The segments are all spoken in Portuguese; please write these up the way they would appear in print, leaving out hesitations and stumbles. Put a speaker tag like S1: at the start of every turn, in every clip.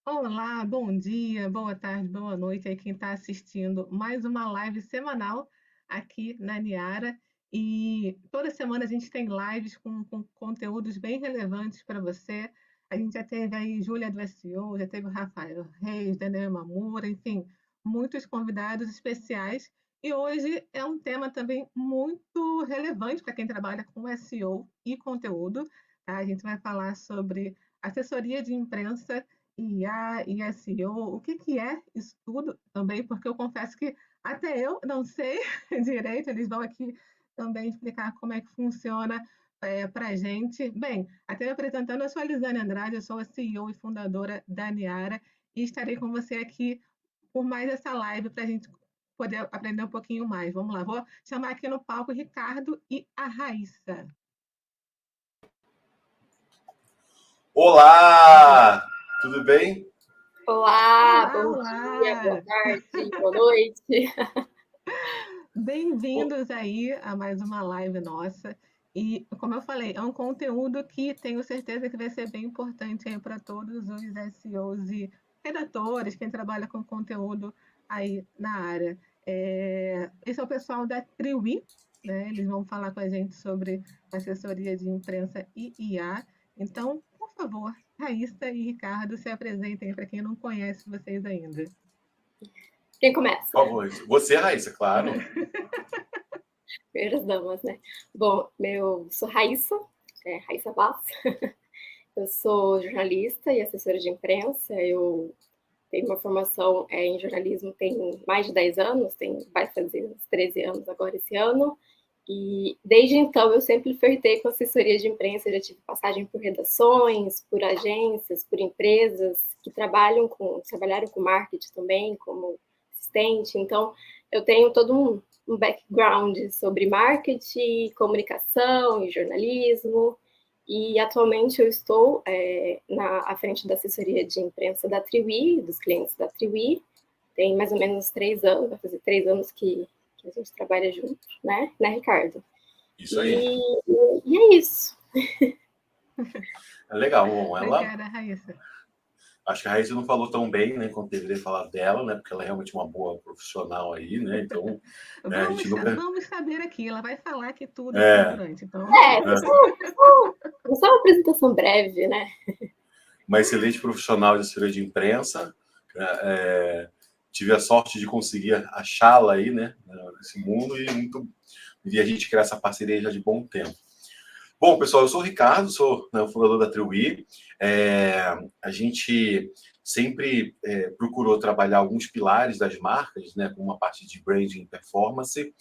S1: Olá, bom dia, boa tarde, boa noite aí quem está assistindo mais uma live semanal aqui na Niara. E toda semana a gente tem lives com conteúdos bem relevantes para você. A gente já teve aí Júlia do SEO, já teve o Rafael Reis, Daniel Mamura, enfim, muitos convidados especiais. E hoje é um tema também muito relevante para quem trabalha com SEO e conteúdo, tá? A gente vai falar sobre assessoria de imprensa, IA e SEO, o que que é isso tudo também, porque eu confesso que até eu não sei direito, eles vão aqui também explicar como é que funciona para a gente. Bem, até me apresentando, eu sou a Lisane Andrade, eu sou a CEO e fundadora da Niara e estarei com você aqui por mais essa live para a gente poder aprender um pouquinho mais. Vamos lá, vou chamar aqui no palco o Ricardo e a Raíssa.
S2: Olá, tudo bem?
S3: Olá,
S1: Olá,
S3: bom dia, boa
S1: olá!
S3: tarde, boa noite.
S1: Bem-vindos aí a mais uma live nossa. E, como eu falei, é um conteúdo que tenho certeza que vai ser bem importante aí para todos os SEOs e redatores, quem trabalha com conteúdo aí na área. Esse é o pessoal da Triwi, né? Eles vão falar com a gente sobre assessoria de imprensa e IA. Então, por favor, Raíssa e Ricardo, se apresentem para quem não conhece vocês ainda.
S3: Quem começa?
S2: Por favor, você, Raíssa, claro.
S3: Primeiras damas, né? Bom, sou Raíssa, Raíssa Vaz. Eu sou jornalista e assessora de imprensa. Eu tenho uma formação em jornalismo tem mais de 10 anos, vai fazer uns 13 anos agora esse ano. E desde então eu sempre flertei com assessoria de imprensa, já tive passagem por redações, por agências, por empresas que trabalharam com marketing também, como assistente. Então eu tenho todo um background sobre marketing, comunicação e jornalismo. E atualmente eu estou à frente da assessoria de imprensa da Triwi, dos clientes da Triwi. Tem mais ou menos 3 anos, vai fazer 3 anos que a gente trabalha junto, né, Ricardo?
S2: Isso aí.
S3: E é isso.
S2: É legal. Bom,
S1: Obrigada, Raíssa.
S2: acho que a Raíssa não falou tão bem, né, quanto deveria falar dela, né, porque ela é realmente uma boa profissional aí, né, então, né, a gente nunca...
S1: Vamos saber aqui, ela vai falar que tudo aqui
S2: É,
S1: durante, então.
S3: Só uma apresentação breve, né?
S2: uma excelente profissional de assessoria de imprensa. Tive a sorte de conseguir achá-la aí, né, nesse mundo e a gente criar essa parceria já de bom tempo. Bom, pessoal, eu sou o Ricardo, sou, né, o fundador da Triwi. A gente sempre procurou trabalhar alguns pilares das marcas, né, com uma parte de branding e performance,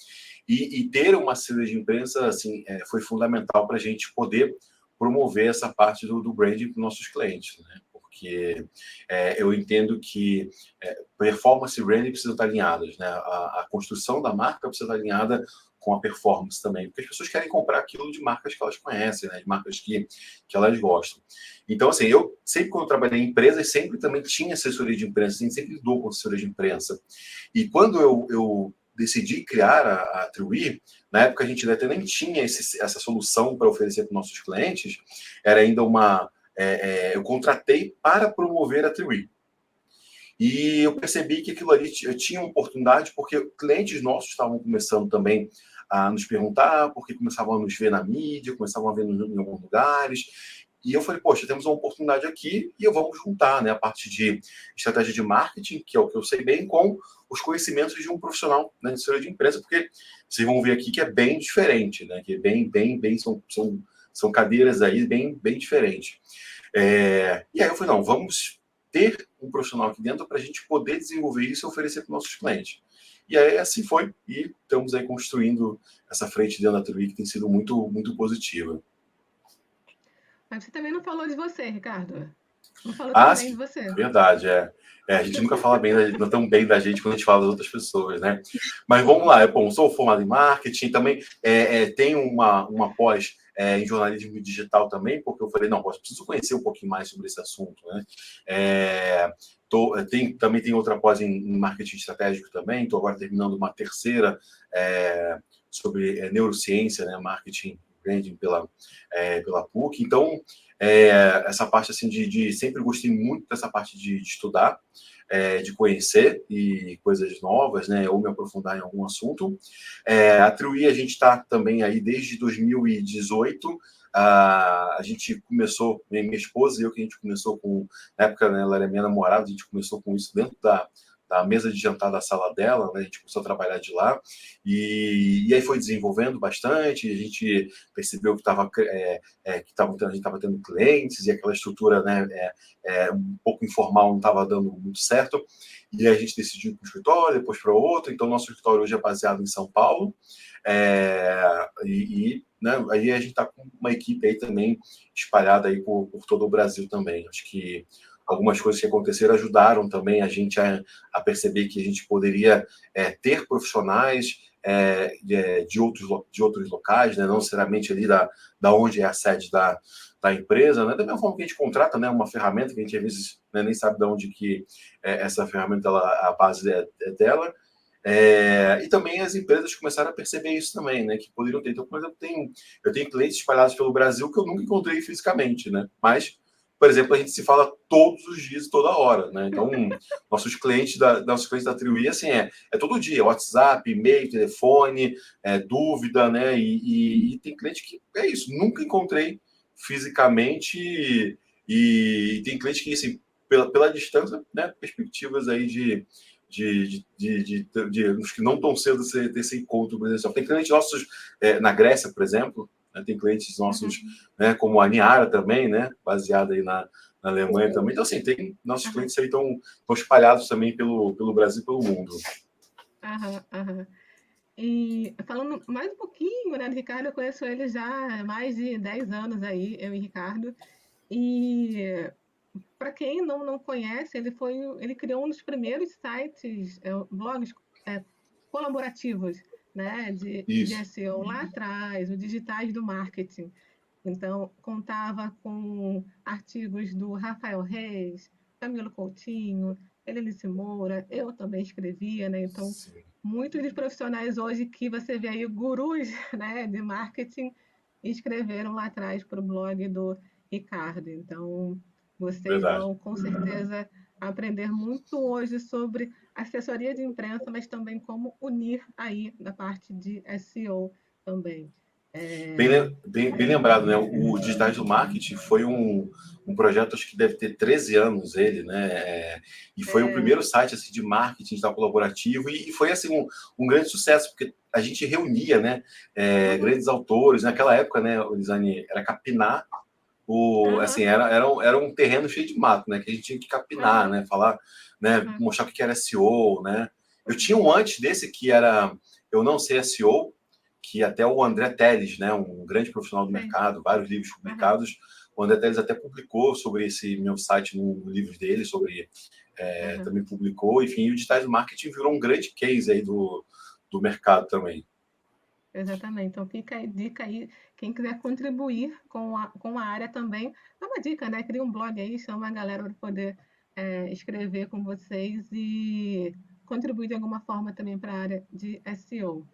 S2: e ter uma assessoria de imprensa assim, foi fundamental para a gente poder promover essa parte do branding para os nossos clientes, né? Porque eu entendo que performance e branding precisam estar alinhadas, né? A construção da marca precisa estar alinhada com a performance também, porque as pessoas querem comprar aquilo de marcas que elas conhecem, né? De marcas que elas gostam. Então, assim, eu sempre quando eu trabalhei em empresas, sempre também tinha assessoria de imprensa, sempre lidou com assessoria de imprensa. E quando eu decidi criar a Triwi, na época a gente até nem tinha essa solução para oferecer para os nossos clientes, era ainda eu contratei para promover a Triwi. E eu percebi que aquilo ali tinha uma oportunidade, porque clientes nossos estavam começando também a nos perguntar, porque começavam a nos ver na mídia, começavam a ver em alguns lugares. E eu falei, poxa, temos uma oportunidade aqui e eu vamos juntar, né, a parte de estratégia de marketing, que é o que eu sei bem, com os conhecimentos de um profissional, né, de assessoria de imprensa, porque vocês vão ver aqui que é bem diferente, né, que é bem são cadeiras aí bem diferentes. E aí eu falei, não, vamos ter um profissional aqui dentro para a gente poder desenvolver isso e oferecer para os nossos clientes. E aí assim foi, e estamos aí construindo essa frente dentro da Triwi que tem sido muito positiva.
S1: Mas você também não falou de você, Ricardo. Não falou tão
S2: Ah,
S1: bem de
S2: sim,
S1: você.
S2: verdade, a gente nunca fala tão bem da gente quando a gente fala das outras pessoas, né? Mas vamos lá, bom, sou formado em marketing, também tenho uma pós em jornalismo digital também, porque eu falei, não, preciso conhecer um pouquinho mais sobre esse assunto, né? Também tenho outra pós em marketing estratégico também, estou agora terminando uma terceira sobre neurociência, né? Marketing branding pela PUC. Então, essa parte assim de sempre gostei muito dessa parte de estudar, de conhecer e coisas novas, né, ou me aprofundar em algum assunto. A Triuí a gente está também aí desde 2018. A gente começou, minha esposa e eu, que a gente começou com, na época, né, ela era minha namorada, a gente começou com isso dentro da mesa de jantar da sala dela, né? A gente começou a trabalhar de lá, e aí foi desenvolvendo bastante, a gente percebeu que a gente estava tendo clientes, e aquela estrutura, né, um pouco informal não estava dando muito certo, e aí a gente decidiu ir para um escritório, depois para outro. Então nosso escritório hoje é baseado em São Paulo, né, aí a gente está com uma equipe aí também espalhada aí por todo o Brasil também. Acho que algumas coisas que aconteceram ajudaram também a gente a perceber que a gente poderia ter profissionais de outros locais, né? Não necessariamente ali da onde é a sede da empresa, né? Da mesma forma que a gente contrata, né, uma ferramenta que a gente às vezes, né, nem sabe de onde que essa ferramenta, a base é dela. E também as empresas começaram a perceber isso também, né? Que poderiam ter. Então, por exemplo, eu tenho clientes espalhados pelo Brasil que eu nunca encontrei fisicamente, né? Mas, por exemplo, a gente se fala todos os dias, toda hora, né? Então, nossos clientes da Triuí, assim, é todo dia, WhatsApp, e-mail, telefone, dúvida, né? E tem cliente que é isso, nunca encontrei fisicamente, e tem cliente que, assim, pela distância, né? Perspectivas aí de os que não estão cedo ter esse encontro presencial. Tem clientes nossos na Grécia, por exemplo, né? Tem clientes nossos, né, como a Niara também, né, baseada aí na Alemanha também. Então, assim, tem nossos clientes aí estão espalhados também pelo Brasil e pelo mundo.
S1: E falando mais um pouquinho, né, do Ricardo, eu conheço ele já há mais de 10 anos aí, eu e Ricardo. E para quem não conhece, ele criou um dos primeiros sites, blogs colaborativos, né, de SEO lá atrás, o Digitais do Marketing. Então, contava com artigos do Rafael Reis, Camilo Coutinho, Helenice Moura, eu também escrevia, né? Então, muitos dos profissionais hoje que você vê aí, gurus, né, de marketing, escreveram lá atrás para o blog do Ricardo. Então, vocês vão, com certeza, aprender muito hoje sobre assessoria de imprensa, mas também como unir aí na parte de SEO também.
S2: Bem lembrado, né? O Digitais do Marketing foi um projeto, acho que deve ter 13 anos ele, né? E foi o primeiro site assim, de marketing digital colaborativo, e foi assim um grande sucesso, porque a gente reunia, né, grandes autores. Naquela época, né, o design era capinar, assim, era um terreno cheio de mato, né? Que a gente tinha que capinar, né? Falar, né? Mostrar o que era SEO, né? Eu tinha um antes desse que era Eu Não Sei SEO, que até o André Telles, né, um grande profissional do mercado, vários livros publicados, o André Telles até publicou sobre esse meu site no livro dele, também publicou. Enfim, o Digitais do Marketing virou um grande case aí do mercado também.
S1: Exatamente. Então, fica a dica aí, quem quiser contribuir com a área também, dá uma dica, né? Cria um blog aí, chama a galera para poder escrever com vocês e contribuir de alguma forma também para a área de SEO.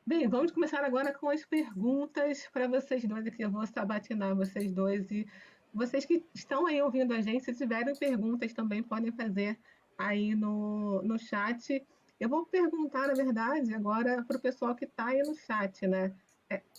S1: Bem, vamos começar agora com as perguntas para vocês dois aqui. Eu vou sabatinar vocês dois, e vocês que estão aí ouvindo a gente, se tiverem perguntas também podem fazer aí no chat. Eu vou perguntar, na verdade, agora para o pessoal que está aí no chat, né?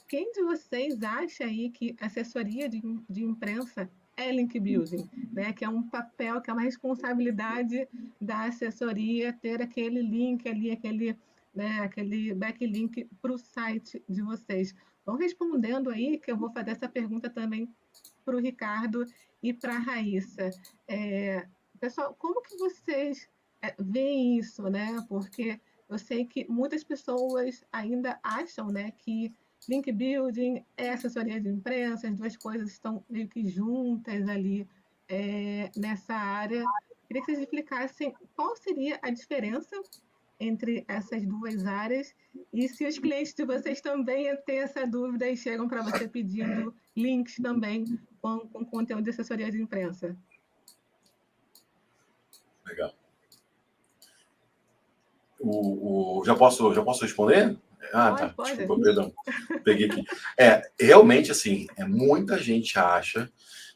S1: Quem de vocês acha aí que assessoria de imprensa é link building, né? Que é um papel, que é uma responsabilidade da assessoria ter aquele link ali, aquele backlink para o site de vocês. Vão respondendo aí, que eu vou fazer essa pergunta também para o Ricardo e para a Raíssa. Pessoal, como que vocês veem isso, né? Porque eu sei que muitas pessoas ainda acham, né, que link building é assessoria de imprensa, as duas coisas estão meio que juntas ali nessa área. Queria que vocês explicassem qual seria a diferença entre essas duas áreas, e se os clientes de vocês também têm essa dúvida e chegam para você pedindo links também com conteúdo de assessoria de imprensa.
S2: Legal. Já posso responder? Ah,
S1: Pode,
S2: tá.
S1: pode.
S2: Desculpa, perdão. Peguei aqui. Realmente, assim, muita gente acha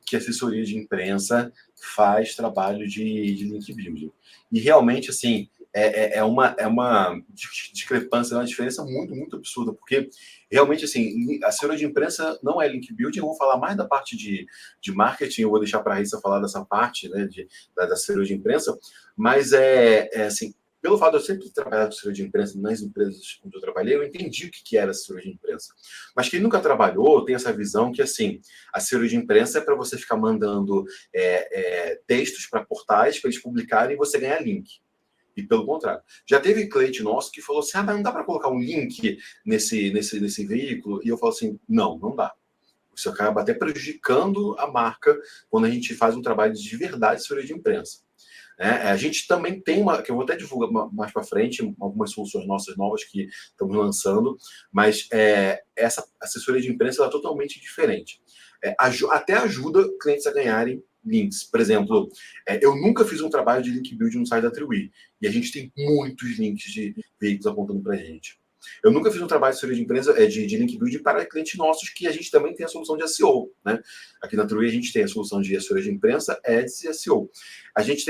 S2: que assessoria de imprensa faz trabalho de link building. E realmente, assim, é uma discrepância, uma diferença muito, muito absurda, porque realmente, assim, a assessoria de imprensa não é link building. Eu vou falar mais da parte de marketing, eu vou deixar para a Raíssa falar dessa parte, né, da assessoria de imprensa, mas assim, pelo fato de eu sempre trabalhar com assessoria de imprensa nas empresas onde eu trabalhei, eu entendi o que era assessoria de imprensa. Mas quem nunca trabalhou tem essa visão que, assim, a assessoria de imprensa é para você ficar mandando textos para portais para eles publicarem e você ganhar link. E pelo contrário. Já teve cliente nosso que falou assim, mas não dá para colocar um link nesse veículo? E eu falo assim, não dá. Isso acaba até prejudicando a marca quando a gente faz um trabalho de verdade de assessoria de imprensa. A gente também tem que eu vou até divulgar mais para frente, algumas soluções nossas novas que estamos lançando, mas essa assessoria de imprensa é totalmente diferente. Até ajuda clientes a ganharem links. Por exemplo, eu nunca fiz um trabalho de link building no site da Triwi, e a gente tem muitos links de veículos apontando para a gente. Eu nunca fiz um trabalho de assessoria de imprensa de link building para clientes nossos, que a gente também tem a solução de SEO, né? Aqui na Triwi a gente tem a solução de assessoria de imprensa, Ads e SEO. A gente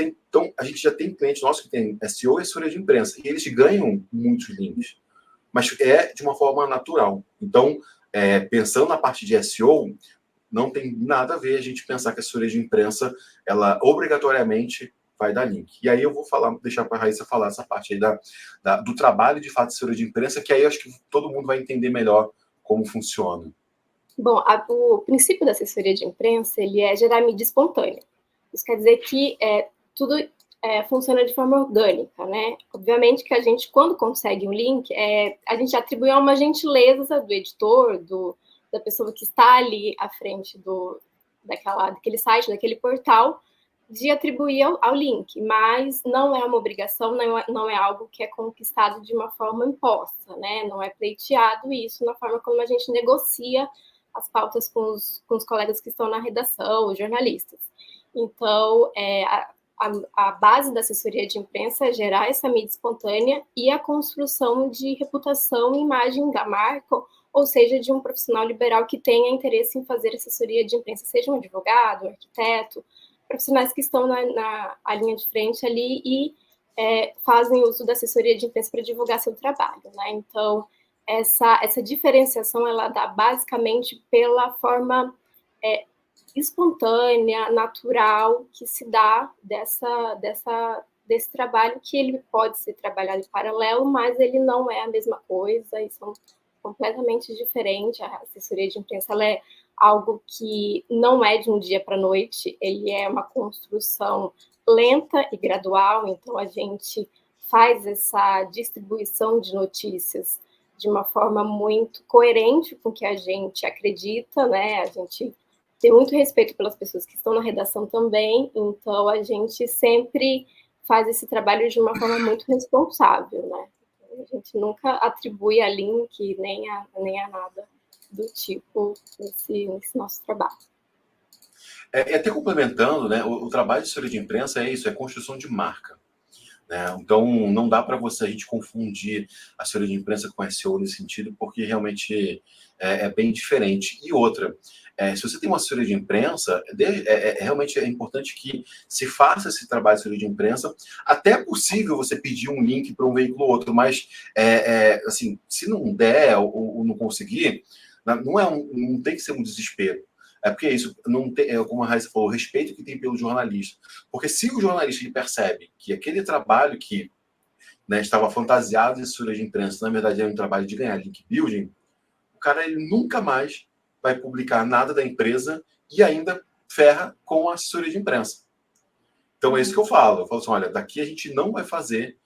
S2: já tem clientes nossos que tem SEO e assessoria de imprensa, e eles ganham muitos links, mas de uma forma natural. Então, pensando na parte de SEO, não tem nada a ver a gente pensar que a assessoria de imprensa, ela obrigatoriamente vai dar link. E aí eu vou deixar para a Raíssa falar essa parte aí do trabalho de fato de assessoria de imprensa, que aí eu acho que todo mundo vai entender melhor como funciona.
S3: Bom, o princípio da assessoria de imprensa, ele é gerar mídia espontânea. Isso quer dizer que tudo funciona de forma orgânica, né? Obviamente que a gente, quando consegue um link, a gente atribui a uma gentileza do editor, da pessoa que está ali à frente daquele site, daquele portal, de atribuir ao link, mas não é uma obrigação, não é algo que é conquistado de uma forma imposta, né? Não é pleiteado isso na forma como a gente negocia as pautas com os colegas que estão na redação, os jornalistas. Então, a base da assessoria de imprensa é gerar essa mídia espontânea e a construção de reputação e imagem da marca, ou seja, de um profissional liberal que tenha interesse em fazer assessoria de imprensa, seja um advogado, um arquiteto, profissionais que estão na linha de frente ali e fazem uso da assessoria de imprensa para divulgar seu trabalho, né? Então, essa diferenciação, ela dá basicamente pela forma espontânea, natural, que se dá desse trabalho, que ele pode ser trabalhado em paralelo, mas ele não é a mesma coisa, e são completamente diferentes. A assessoria de imprensa, ela é algo que não é de um dia para a noite, ele é uma construção lenta e gradual, então a gente faz essa distribuição de notícias de uma forma muito coerente com o que a gente acredita, né? A gente tem muito respeito pelas pessoas que estão na redação também, então a gente sempre faz esse trabalho de uma forma muito responsável, né? A gente nunca atribui a link nem a nada do tipo nesse nosso trabalho.
S2: Até complementando, né, o trabalho de assessoria de imprensa é isso, é construção de marca. Né? Então, não dá para a gente confundir a assessoria de imprensa com SEO nesse sentido, porque realmente é bem diferente. E outra, se você tem uma assessoria de imprensa, realmente é importante que se faça esse trabalho de assessoria de imprensa. Até é possível você pedir um link para um veículo ou outro, mas assim, se não der ou não conseguir, não tem que ser um desespero. Porque isso não tem, como a Raíssa falou, o respeito que tem pelo jornalista. Porque se o jornalista percebe que aquele trabalho que, né, estava fantasiado de assessoria de imprensa, na verdade era um trabalho de ganhar link building, o cara ele nunca mais vai publicar nada da empresa e ainda ferra com a assessoria de imprensa. Então é isso que eu falo. Eu falo assim, olha, daqui a gente não vai fazer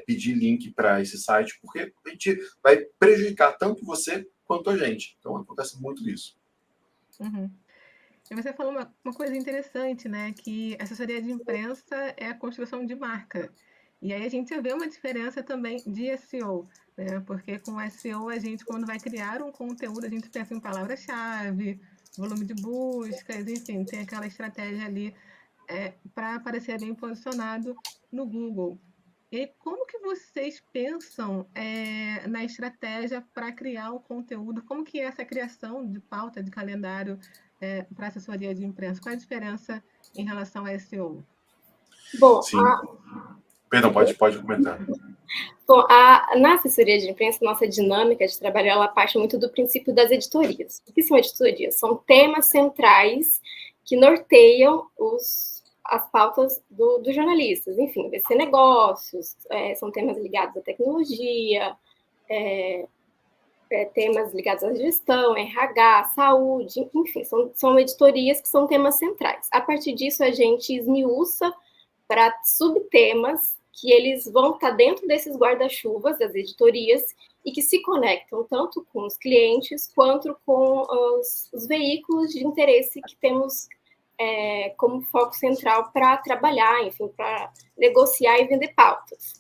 S2: pedir link para esse site, porque a gente vai prejudicar tanto você quanto a gente. Então acontece muito isso.
S1: Uhum. E você falou uma coisa interessante, né? Que a assessoria de imprensa é a construção de marca. E aí a gente vê uma diferença também de SEO, né? Porque com SEO a gente, quando vai criar um conteúdo, a gente pensa em palavra-chave, volume de buscas, enfim, tem aquela estratégia ali para aparecer bem posicionado no Google. E como que vocês pensam na estratégia para criar o conteúdo? Como que é essa criação de pauta, de calendário para assessoria de imprensa? Qual é a diferença em relação a SEO?
S3: Bom,
S2: Sim. Perdão, pode comentar.
S3: Bom, na assessoria de imprensa, nossa dinâmica de trabalho, ela parte muito do princípio das editorias. O que são editorias? São temas centrais que norteiam as pautas dos jornalistas. Enfim, vai ser negócios, são temas ligados à tecnologia, temas ligados à gestão, RH, saúde, enfim, são editorias que são temas centrais. A partir disso, a gente esmiuça para subtemas que eles vão estar dentro desses guarda-chuvas das editorias e que se conectam tanto com os clientes quanto com os veículos de interesse que temos como foco central para trabalhar, enfim, para negociar e vender pautas.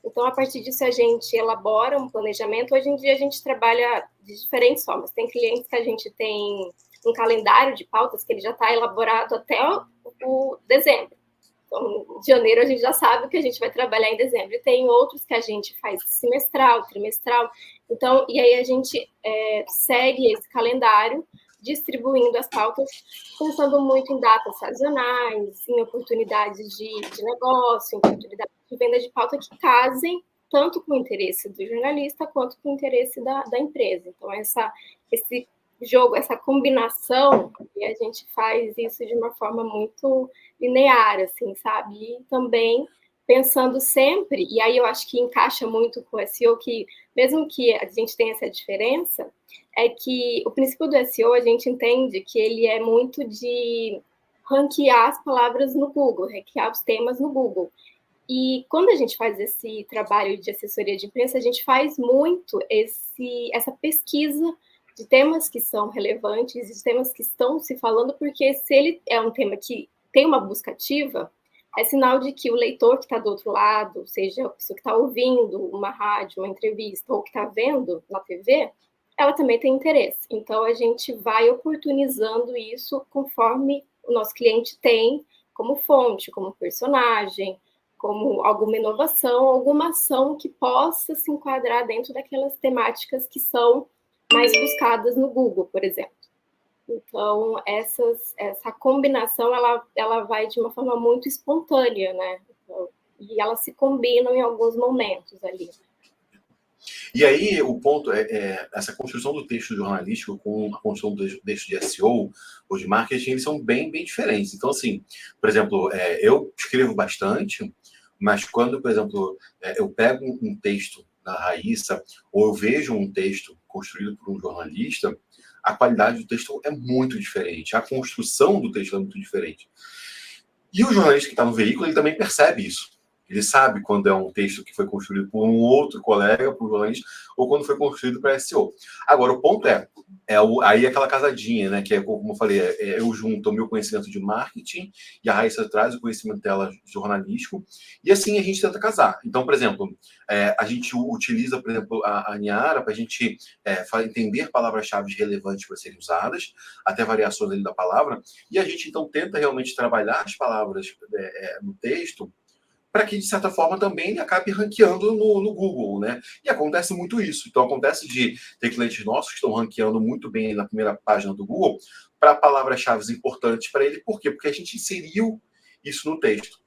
S3: Então, a partir disso, a gente elabora um planejamento. Hoje em dia, a gente trabalha de diferentes formas. Tem clientes que a gente tem um calendário de pautas que ele já está elaborado até o dezembro. Então, de janeiro a gente já sabe o que a gente vai trabalhar em dezembro. E tem outros que a gente faz semestral, trimestral. Então, e aí a gente segue esse calendário, distribuindo as pautas, pensando muito em datas sazonais, em oportunidades de negócio, em oportunidades de venda de pauta que casem tanto com o interesse do jornalista quanto com o interesse da empresa. Então, esse jogo, essa combinação, e a gente faz isso de uma forma muito linear, assim, sabe? E também pensando sempre, e aí eu acho que encaixa muito com o SEO, que mesmo que a gente tenha essa diferença, é que o princípio do SEO a gente entende que ele é muito de ranquear as palavras no Google, ranquear os temas no Google. E quando a gente faz esse trabalho de assessoria de imprensa, a gente faz muito essa pesquisa de temas que são relevantes, de temas que estão se falando, porque se ele é um tema que tem uma busca ativa, é sinal de que o leitor que está do outro lado, seja a pessoa que está ouvindo uma rádio, uma entrevista, ou que está vendo na TV, ela também tem interesse. Então, a gente vai oportunizando isso conforme o nosso cliente tem como fonte, como personagem, como alguma inovação, alguma ação que possa se enquadrar dentro daquelas temáticas que são mais buscadas no Google, por exemplo. Então, essa combinação, ela vai de uma forma muito espontânea, né? Então, e elas se combinam em alguns momentos ali.
S2: E aí, o ponto essa construção do texto jornalístico com a construção do texto de SEO ou de marketing, eles são bem, bem diferentes. Então, assim, por exemplo, eu escrevo bastante, mas quando, por exemplo, eu pego um texto da Raíssa ou eu vejo um texto construído por um jornalista, a qualidade do texto é muito diferente, a construção do texto é muito diferente. E o jornalista que está no veículo, ele também percebe isso. Ele sabe quando é um texto que foi construído por um outro colega, por um jornalista, ou quando foi construído para SEO. Agora, o ponto aí aquela casadinha, né? Que é, como eu falei, eu junto o meu conhecimento de marketing e a Raíssa traz o conhecimento dela jornalístico, e assim a gente tenta casar. Então, por exemplo, a gente utiliza, por exemplo, a Niara para a gente entender palavras-chave relevantes para serem usadas, até variações ali da palavra, e a gente então tenta realmente trabalhar as palavras no texto para que, de certa forma, também ele acabe ranqueando no Google, né? E acontece muito isso. Então, acontece de ter clientes nossos que estão ranqueando muito bem na primeira página do Google para palavras-chave importantes para ele. Por quê? Porque a gente inseriu isso no texto.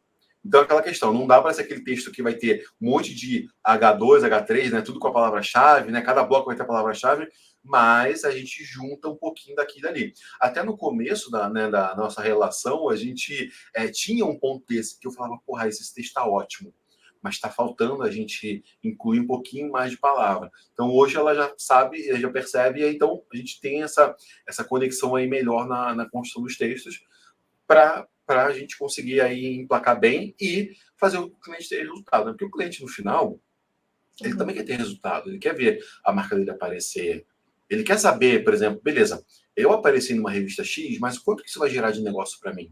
S2: Então, aquela questão, não dá para ser aquele texto que vai ter um monte de H2, H3, né? Tudo com a palavra-chave, né? Cada bloco vai ter a palavra-chave, mas a gente junta um pouquinho daqui e dali. Até no começo da nossa relação, a gente tinha um ponto desse que eu falava, porra, esse texto está ótimo, mas está faltando a gente incluir um pouquinho mais de palavra. Então, hoje ela já sabe, já percebe, e então a gente tem essa conexão aí melhor na construção dos textos para a gente conseguir aí emplacar bem e fazer o cliente ter resultado. Né? Porque o cliente, no final, ele também quer ter resultado, ele quer ver a marca dele aparecer. Ele quer saber, por exemplo, beleza, eu apareci numa revista X, mas o quanto que isso vai gerar de negócio para mim?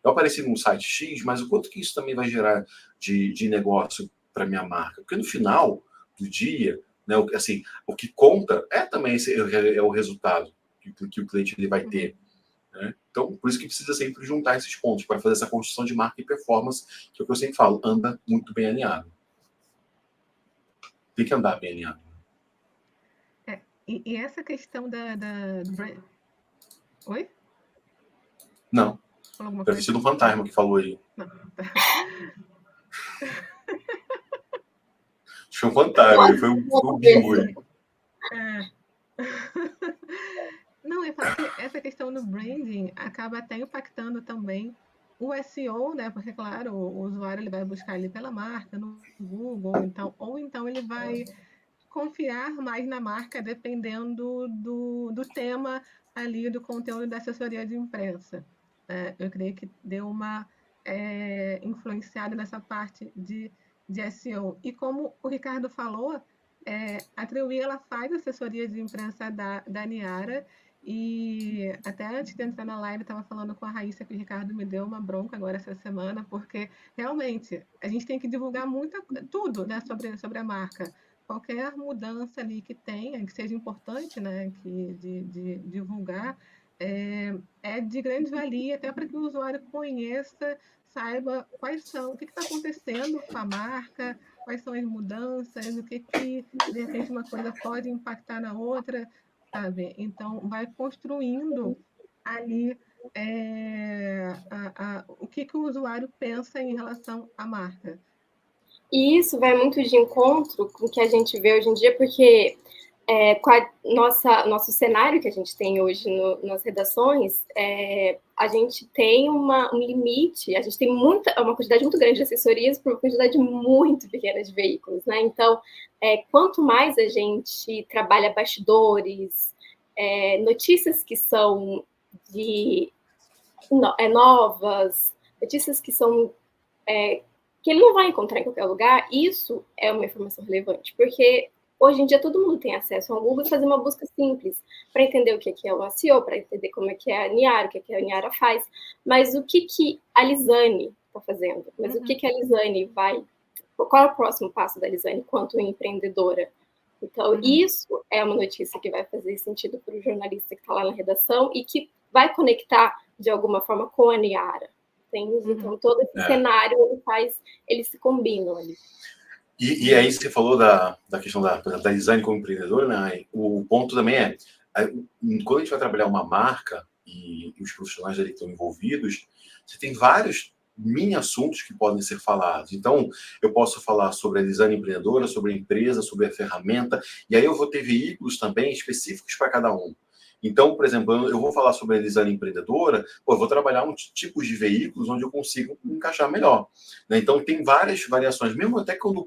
S2: Eu apareci num site X, mas o quanto que isso também vai gerar de negócio para minha marca? Porque no final do dia, né, assim, o que conta também o resultado que o cliente ele vai ter. né? Então, por isso que precisa sempre juntar esses pontos para fazer essa construção de marca e performance, que é o que eu sempre falo, anda muito bem alinhado. Tem que andar bem alinhado.
S1: E essa questão do brand... Oi?
S2: Não.
S1: Falou alguma
S2: Deve ter
S1: coisa?
S2: sido um fantasma que falou aí.
S1: Não.
S2: Foi um fantasma, aí foi um bingo aí.
S1: Não, eu falo que essa questão do branding acaba até impactando também o SEO, né? Porque, claro, o usuário ele vai buscar ali pela marca no Google, então, ou então ele vai confiar mais na marca dependendo do tema ali, do conteúdo da assessoria de imprensa. Eu creio que deu uma influenciada nessa parte de SEO. E como o Ricardo falou, a Treuí, ela faz assessoria de imprensa da Niara, e até antes de entrar na live, estava falando com a Raíssa que o Ricardo me deu uma bronca agora essa semana, porque realmente a gente tem que divulgar tudo, né, sobre a marca. Qualquer mudança ali que tenha, que seja importante, né, de divulgar, é de grande valia, até para que o usuário conheça, saiba o que está acontecendo com a marca, quais são as mudanças, o que de repente uma coisa pode impactar na outra, sabe? Então, vai construindo ali o que o usuário pensa em relação à marca.
S3: E isso vai muito de encontro com o que a gente vê hoje em dia, porque com nosso cenário que a gente tem hoje nas redações, a gente tem um limite, a gente tem uma quantidade muito grande de assessorias por uma quantidade muito pequena de veículos, né? Então, quanto mais a gente trabalha bastidores, notícias que são novas, notícias que são que ele não vai encontrar em qualquer lugar, isso é uma informação relevante, porque hoje em dia todo mundo tem acesso ao Google e fazer uma busca simples para entender o que é o SEO, para entender como é que é a Niara, o que a Niara faz, mas o que a Lisane está fazendo? Mas o que a Lisane vai... Qual é o próximo passo da Lisane enquanto empreendedora? Então, isso é uma notícia que vai fazer sentido para o jornalista que está lá na redação e que vai conectar, de alguma forma, com a Niara. Então, todo esse cenário, eles se combinam ali.
S2: E aí você falou da questão da design como empreendedora, né? O ponto também quando a gente vai trabalhar uma marca e os profissionais ali que estão envolvidos, você tem vários mini assuntos que podem ser falados. Então, eu posso falar sobre a design empreendedora, sobre a empresa, sobre a ferramenta, e aí eu vou ter veículos também específicos para cada um. Então, por exemplo, eu vou falar sobre a design empreendedora, eu vou trabalhar um tipo de veículos onde eu consigo encaixar melhor, né? Então, tem várias variações, mesmo até quando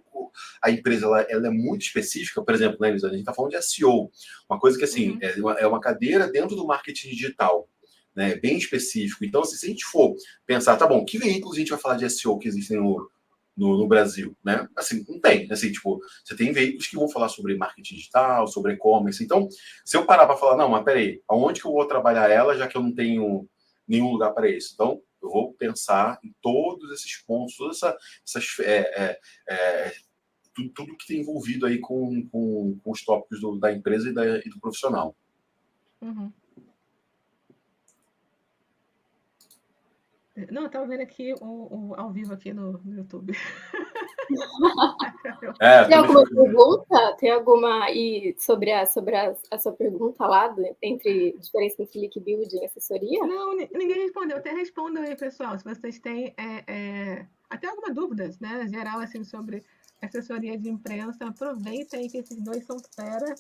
S2: a empresa ela é muito específica, por exemplo, né, Elisa, a gente está falando de SEO, uma coisa que assim, é uma cadeira dentro do marketing digital, né, bem específico. Então, se a gente for pensar, tá bom, que veículos a gente vai falar de SEO que existem no Brasil, né? Assim, não tem. Assim, tipo, você tem veículos que vão falar sobre marketing digital, sobre e-commerce. Então, se eu parar para falar, não, mas peraí, aonde que eu vou trabalhar ela, já que eu não tenho nenhum lugar para isso? Então, eu vou pensar em todos esses pontos, todas tudo que tem envolvido aí com os tópicos da empresa e do profissional.
S1: Não, eu estava vendo aqui ao vivo aqui no YouTube.
S3: Tem alguma pergunta? Tem alguma sobre a sua pergunta lá, entre diferença entre link building e assessoria?
S1: Não, ninguém respondeu. Até respondo aí, pessoal, se vocês têm até alguma dúvida, né, geral, assim, sobre assessoria de imprensa, aproveita aí que esses dois são fera.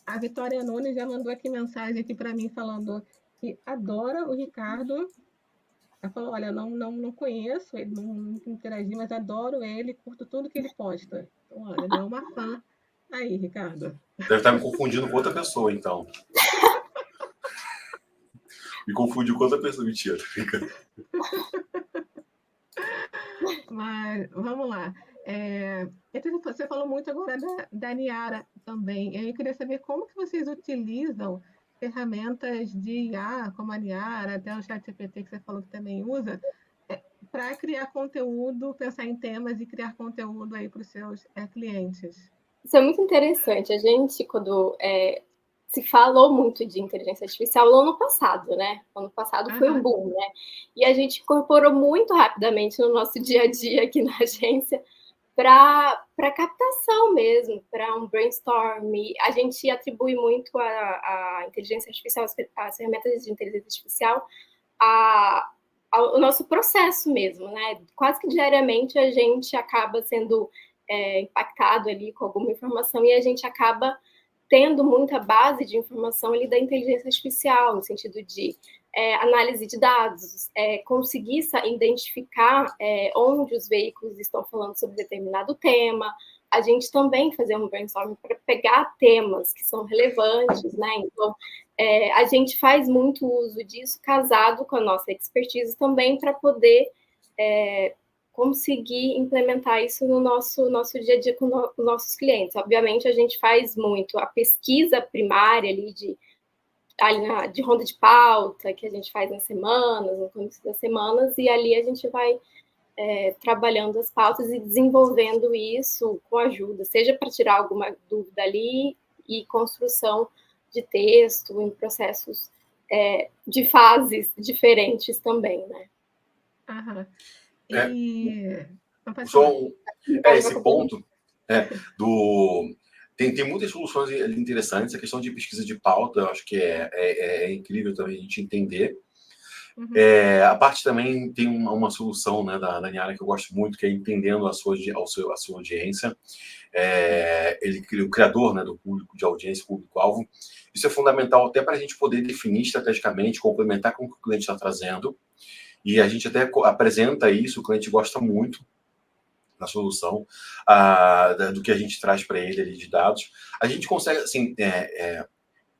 S1: A Vitória Nunes já mandou aqui mensagem aqui para mim falando que adora o Ricardo. Ela falou, olha, não conheço, ele não interagi, mas adoro ele, curto tudo que ele posta. Então, olha, ele é uma fã. Aí, Ricardo.
S2: Deve estar me confundindo com outra pessoa, então. Me confundiu com outra pessoa, mentira.
S1: Mas, vamos lá. Você falou muito agora da Niara também. Eu queria saber como que vocês utilizam ferramentas de IA, como a Niara, até o ChatGPT que você falou que também usa, para criar conteúdo, pensar em temas e criar conteúdo aí para os seus clientes.
S3: Isso é muito interessante. A gente, quando se falou muito de inteligência artificial no ano passado, né? Ano passado foi um boom, né? E a gente incorporou muito rapidamente no nosso dia a dia aqui na agência para captação mesmo, para um brainstorm. A gente atribui muito a inteligência artificial, as ferramentas de inteligência artificial, ao nosso processo mesmo, né? Quase que diariamente a gente acaba sendo impactado ali com alguma informação e a gente acaba tendo muita base de informação ali da inteligência artificial, no sentido de análise de dados, conseguir identificar onde os veículos estão falando sobre determinado tema, a gente também fazer um brainstorm para pegar temas que são relevantes, né? Então, a gente faz muito uso disso, casado com a nossa expertise também, para poder conseguir implementar isso no nosso dia a dia com os nossos clientes. Obviamente, a gente faz muito a pesquisa primária ali de ronda de pauta, que a gente faz nas semanas, no começo das semanas, e ali a gente vai trabalhando as pautas e desenvolvendo isso com ajuda, seja para tirar alguma dúvida ali e construção de texto em processos de fases diferentes também, né?
S1: Aham.
S2: Esse ponto tem muitas soluções interessantes. A questão de pesquisa de pauta, eu acho que é incrível também a gente entender. A parte também tem uma solução, né, da Niara, que eu gosto muito, que é entendendo a sua audiência. Ele cria o criador, né, do público de audiência, público-alvo. Isso é fundamental até para a gente poder definir estrategicamente, complementar com o que o cliente está trazendo. E a gente até apresenta isso, o cliente gosta muito da solução, do que a gente traz para ele ali de dados. A gente consegue, assim,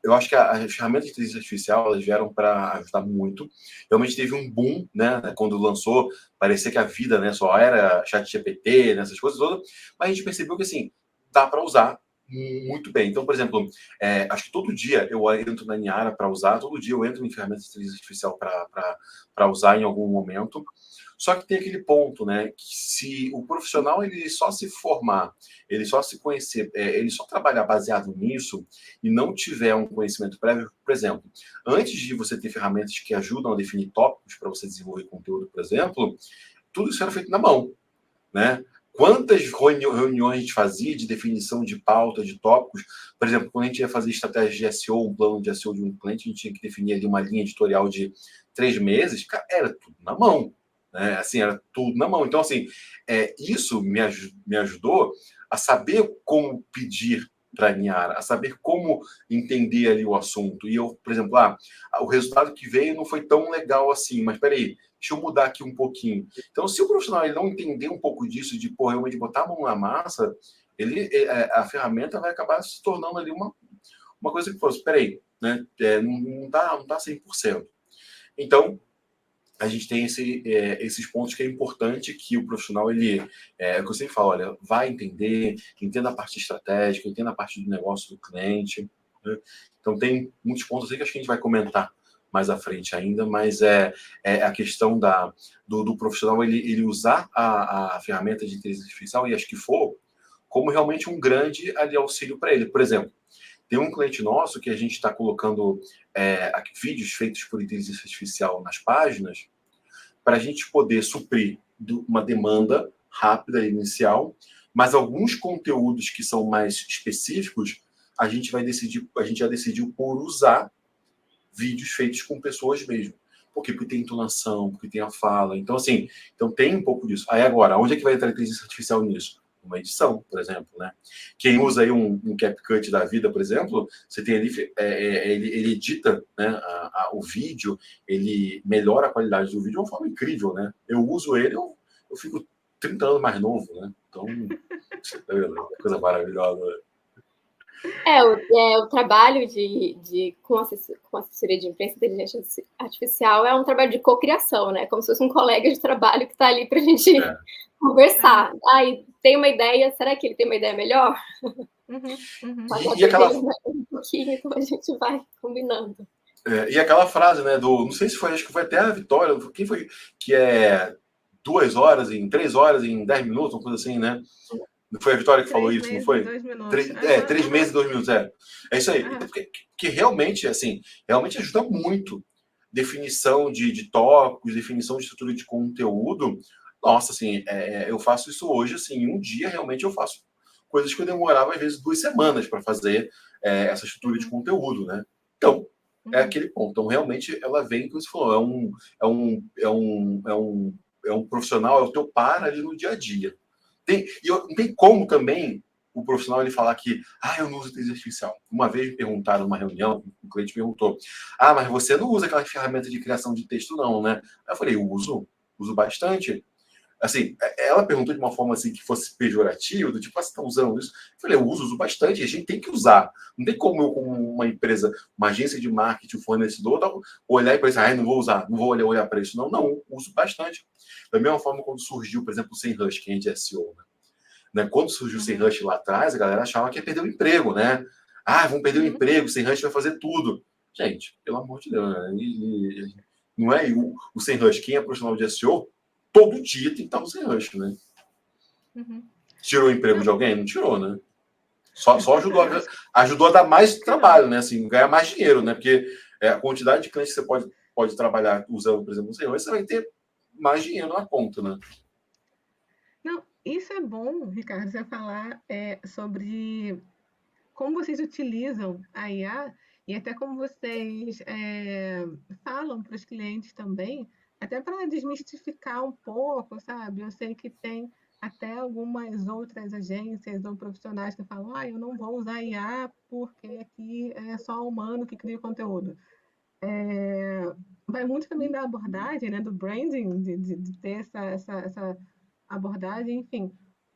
S2: eu acho que as ferramentas de inteligência artificial, elas vieram para ajudar muito. Realmente teve um boom, né? Quando lançou, parecia que a vida, né, só era ChatGPT, né, essas coisas todas, mas a gente percebeu que, assim, dá para usar muito bem. Então, por exemplo, acho que todo dia eu entro na Niara para usar, todo dia eu entro em ferramentas de inteligência artificial para usar em algum momento. Só que tem aquele ponto, né, que se o profissional ele só se formar, ele só se conhecer, ele só trabalhar baseado nisso e não tiver um conhecimento prévio, por exemplo, antes de você ter ferramentas que ajudam a definir tópicos para você desenvolver conteúdo, por exemplo, tudo isso era feito na mão, né? Quantas reuniões a gente fazia de definição de pauta, de tópicos? Por exemplo, quando a gente ia fazer estratégia de SEO, um plano de SEO de um cliente, a gente tinha que definir ali uma linha editorial de 3 meses, cara, era tudo na mão. Né? Assim, era tudo na mão. Então, assim, isso me ajudou a saber como pedir para a Niara, a saber como entender ali o assunto. E eu, por exemplo, o resultado que veio não foi tão legal assim, mas peraí, deixa eu mudar aqui um pouquinho. Então, se o profissional ele não entender um pouco disso, de realmente botar a mão na massa, a ferramenta vai acabar se tornando ali uma coisa que fosse, peraí, né? Não tá 100%. Então, a gente tem esses pontos que é importante que o profissional, é o que eu sempre falo, olha, vai entenda a parte estratégica, entenda a parte do negócio do cliente. Né? Então, tem muitos pontos aí que acho que a gente vai comentar mais à frente ainda, mas a questão do profissional ele usar a ferramenta de inteligência artificial, e acho que for, como realmente um grande auxílio para ele. Por exemplo, tem um cliente nosso que a gente está colocando vídeos feitos por inteligência artificial nas páginas para a gente poder suprir uma demanda rápida inicial, mas alguns conteúdos que são mais específicos, a gente já decidiu por usar vídeos feitos com pessoas mesmo. Por quê? Porque tem entonação, porque tem a fala. Então, assim, tem um pouco disso. Aí agora, onde é que vai entrar a inteligência artificial nisso? Uma edição, por exemplo, né? Quem usa aí um CapCut da vida, por exemplo, você tem ali, ele edita, né, o vídeo, ele melhora a qualidade do vídeo de uma forma incrível, né? Eu uso ele, eu fico 30 anos mais novo, né? Então, coisa maravilhosa.
S3: O trabalho com assessoria de imprensa e inteligência artificial é um trabalho de cocriação, né? Como se fosse um colega de trabalho que está ali para a gente conversar. Aí tem uma ideia, será que ele tem uma ideia melhor?
S2: E aquela...
S3: um pouquinho, então a gente vai combinando.
S2: E aquela frase, né, não sei se foi, acho que foi até a Vitória, quem foi, que 2 horas em 3 horas em 10 minutos, uma coisa assim, né? Foi a Vitória que falou
S1: 3
S2: isso, não
S1: meses e
S2: foi?
S1: 2 minutos.
S2: 3 meses e 2 minutos, é. É isso aí.
S1: Aham.
S2: Então, porque realmente, assim, realmente ajuda muito. Definição de tópicos, definição de estrutura de conteúdo. Nossa, assim, eu faço isso hoje, assim, em um dia realmente eu faço coisas que eu demorava, às vezes, 2 semanas para fazer essa estrutura de conteúdo, né? Então, é aquele ponto. Então, realmente, ela vem, como você falou, é um profissional, é o teu par ali no dia a dia. Não tem como também o profissional ele falar que eu não uso inteligência artificial. Uma vez me perguntaram numa reunião, um cliente perguntou: mas você não usa aquela ferramenta de criação de texto, não, né? Aí eu falei, uso bastante. Assim, ela perguntou de uma forma assim que fosse pejorativa, do tipo, você está usando isso? Eu falei, eu uso bastante, a gente tem que usar. Não tem como eu, como uma empresa, uma agência de marketing, um fornecedor, olhar e pensar, não vou usar, não vou olhar para isso. Não, uso bastante. Da mesma forma, quando surgiu, por exemplo, o SEMrush, que a gente é SEO, né? Quando surgiu o SEMrush lá atrás, a galera achava que ia perder o emprego, né? Vão perder o emprego, o SEMrush vai fazer tudo. Gente, pelo amor de Deus, né? Não é o SEMrush, quem é profissional de SEO, todo dia tem que estar no SEMrush, né? Tirou o emprego de alguém? Não tirou, né? Só ajudou a dar mais trabalho, né? Assim, ganhar mais dinheiro, né? Porque a quantidade de clientes que você pode trabalhar usando, por exemplo, o SEMrush, você vai ter mais dinheiro na conta, né?
S1: Não, isso é bom, Ricardo, você falar sobre como vocês utilizam a IA e até como vocês falam para os clientes também, até para desmistificar um pouco, sabe? Eu sei que tem até algumas outras agências ou profissionais que falam, eu não vou usar IA porque aqui é só humano que cria conteúdo. Vai muito também da abordagem, né, do branding, de ter essa abordagem, enfim.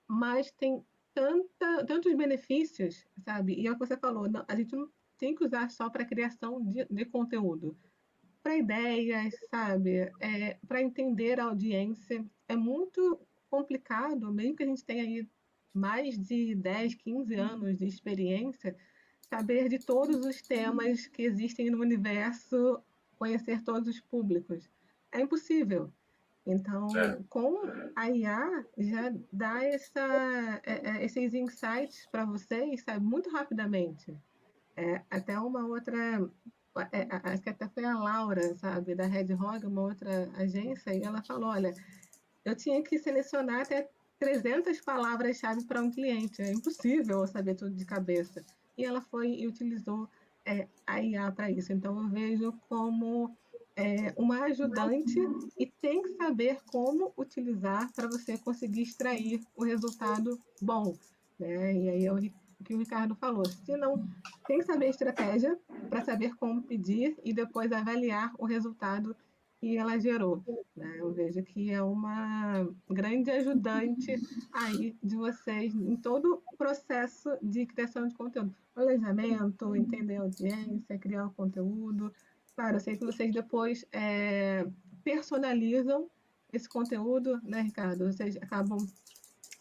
S1: Mas tem tantos benefícios, sabe? E é o que você falou, não, a gente não tem que usar só para criação de conteúdo. Para ideias, sabe? Para entender a audiência. É muito complicado, mesmo que a gente tenha aí mais de 10, 15 anos de experiência, saber de todos os temas que existem no universo, conhecer todos os públicos. É impossível. Então, com a IA, já dá esses insights para vocês, sabe, muito rapidamente. Até uma outra, acho que até foi a Laura, sabe, da Red Hog, uma outra agência, e ela falou, olha, eu tinha que selecionar até 300 palavras-chave para um cliente, é impossível eu saber tudo de cabeça. E ela foi e utilizou a IA para isso. Então, eu vejo como uma ajudante e tem que saber como utilizar para você conseguir extrair o resultado bom. Né? E aí é o que o Ricardo falou. Se não, tem que saber estratégia para saber como pedir e depois avaliar o resultado que ela gerou. Né? Eu vejo que é uma grande ajudante aí de vocês em todo o processo de criação de conteúdo. Planejamento, entender a audiência, criar o conteúdo. Claro, eu sei que vocês depois personalizam esse conteúdo, né, Ricardo? Vocês acabam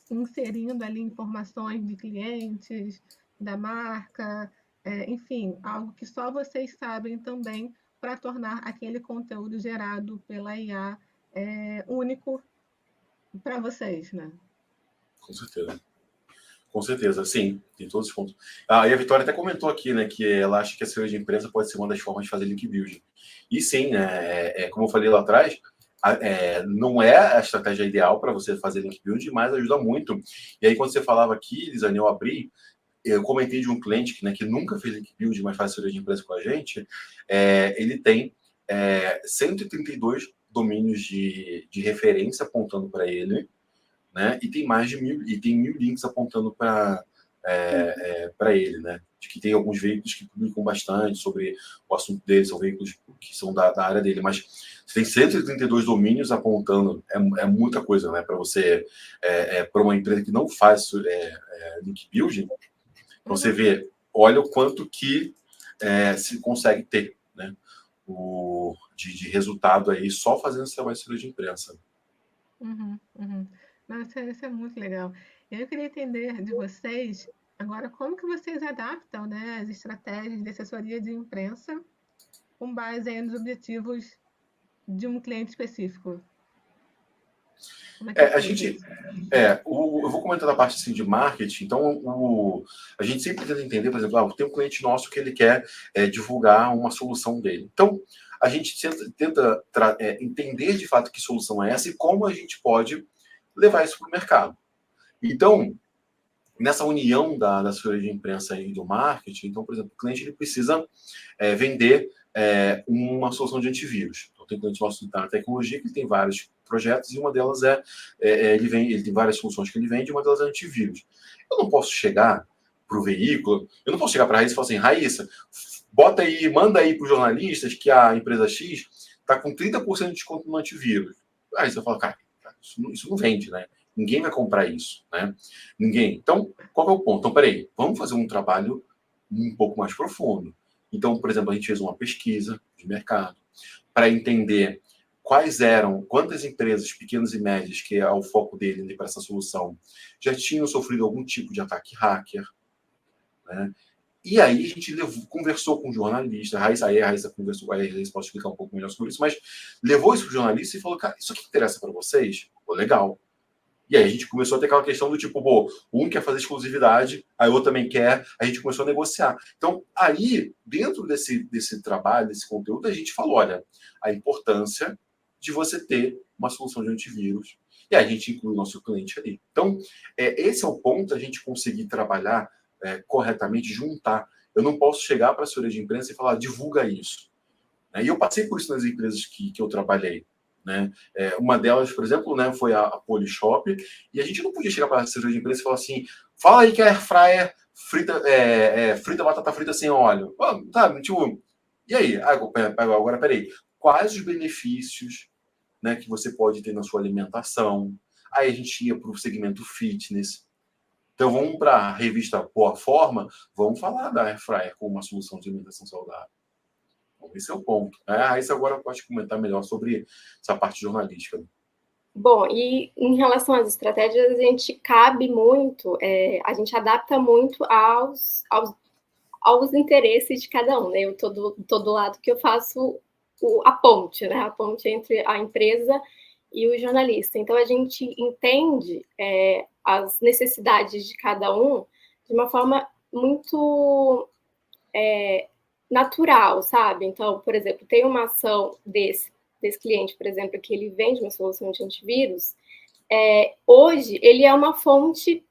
S1: inserindo ali informações de clientes, da marca, enfim, algo que só vocês sabem também para tornar aquele conteúdo gerado pela IA único para vocês, né?
S2: Com certeza. Com certeza, sim, tem todos os pontos. E a Vitória até comentou aqui, né, que ela acha que a assessoria de empresa pode ser uma das formas de fazer link building. E sim, né, como eu falei lá atrás, não é a estratégia ideal para você fazer link building, mas ajuda muito. E aí, quando você falava aqui, Lisane, eu comentei de um cliente que nunca fez link building, mas faz assessoria de empresa com a gente, ele tem 132 domínios de referência apontando para ele, né? E tem mais de 1.000 links apontando para ele, né? De que tem alguns veículos que publicam bastante sobre o assunto dele, são veículos que são da área dele, mas você tem 132 domínios apontando, é muita coisa, né? Para você, para uma empresa que não faz link building, você vê, olha o quanto que se consegue ter, né? De resultado aí só fazendo esse trabalho de imprensa.
S1: Nossa, isso é muito legal. Eu queria entender de vocês agora como que vocês adaptam, né, as estratégias de assessoria de imprensa com base aí nos objetivos de um cliente específico. Como é que
S2: A gente... eu vou comentar da parte assim, de marketing. Então, a gente sempre tenta entender, por exemplo, tem um cliente nosso que ele quer divulgar uma solução dele. Então, a gente tenta entender de fato que solução é essa e como a gente pode levar isso para o mercado. Então, nessa união da assessoria de imprensa e do marketing, então, por exemplo, o cliente ele precisa vender uma solução de antivírus. Então, tem cliente nosso da tecnologia que tem vários projetos e uma delas ele tem várias soluções que ele vende, uma delas é antivírus. Eu não posso chegar para o veículo, eu não posso chegar para a Raíssa e falar assim, Raíssa, bota aí, manda aí para os jornalistas que a empresa X está com 30% de desconto no antivírus. Aí você fala, cara, isso não vende, né? Ninguém vai comprar isso, né? Ninguém. Então, qual é o ponto? Então, peraí, vamos fazer um trabalho um pouco mais profundo. Então, por exemplo, a gente fez uma pesquisa de mercado para entender quantas empresas pequenas e médias, que é o foco dele para essa solução, já tinham sofrido algum tipo de ataque hacker, né? E aí a gente conversou com o jornalista, a Raíssa conversou, a Raíssa pode explicar um pouco melhor sobre isso, mas levou isso para o jornalista e falou, cara, isso aqui interessa para vocês? Pô, legal. E aí a gente começou a ter aquela questão do tipo, um quer fazer exclusividade, aí o outro também quer, a gente começou a negociar. Então, aí, dentro desse trabalho, desse conteúdo, a gente falou, olha, a importância de você ter uma solução de antivírus. E aí a gente inclui o nosso cliente ali. Então, esse é o ponto, a gente conseguir trabalhar corretamente, juntar. Eu não posso chegar para a assessoria de imprensa e falar, divulga isso. E eu passei por isso nas empresas que eu trabalhei. Né? Uma delas, por exemplo, né, foi a Polishop, e a gente não podia chegar para a assessoria de imprensa e falar assim, fala aí que a Air Fryer frita batata frita sem óleo. Tá, tipo, e aí? Agora, peraí. Quais os benefícios, né, que você pode ter na sua alimentação? Aí a gente ia para o segmento fitness. Então vamos para a revista Boa Forma, vamos falar da Air Fryer como uma solução de alimentação saudável. Esse é o ponto. A Raíssa agora pode comentar melhor sobre essa parte jornalística.
S3: Bom, e em relação às estratégias, a gente cabe muito, a gente adapta muito aos interesses de cada um, né? Eu tô do lado que eu faço a ponte, né? A ponte entre a empresa e o jornalista. Então, a gente entende as necessidades de cada um de uma forma muito natural, sabe? Então, por exemplo, tem uma ação desse cliente, por exemplo, que ele vende uma solução de antivírus, hoje ele é uma fonte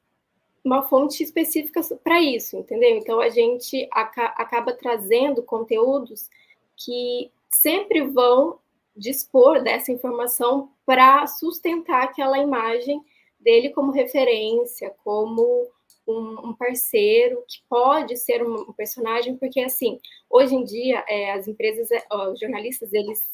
S3: específica para isso, entendeu? Então, a gente acaba trazendo conteúdos que sempre vão dispor dessa informação para sustentar aquela imagem dele como referência, como um parceiro que pode ser um personagem, porque, assim, hoje em dia, as empresas, os jornalistas, eles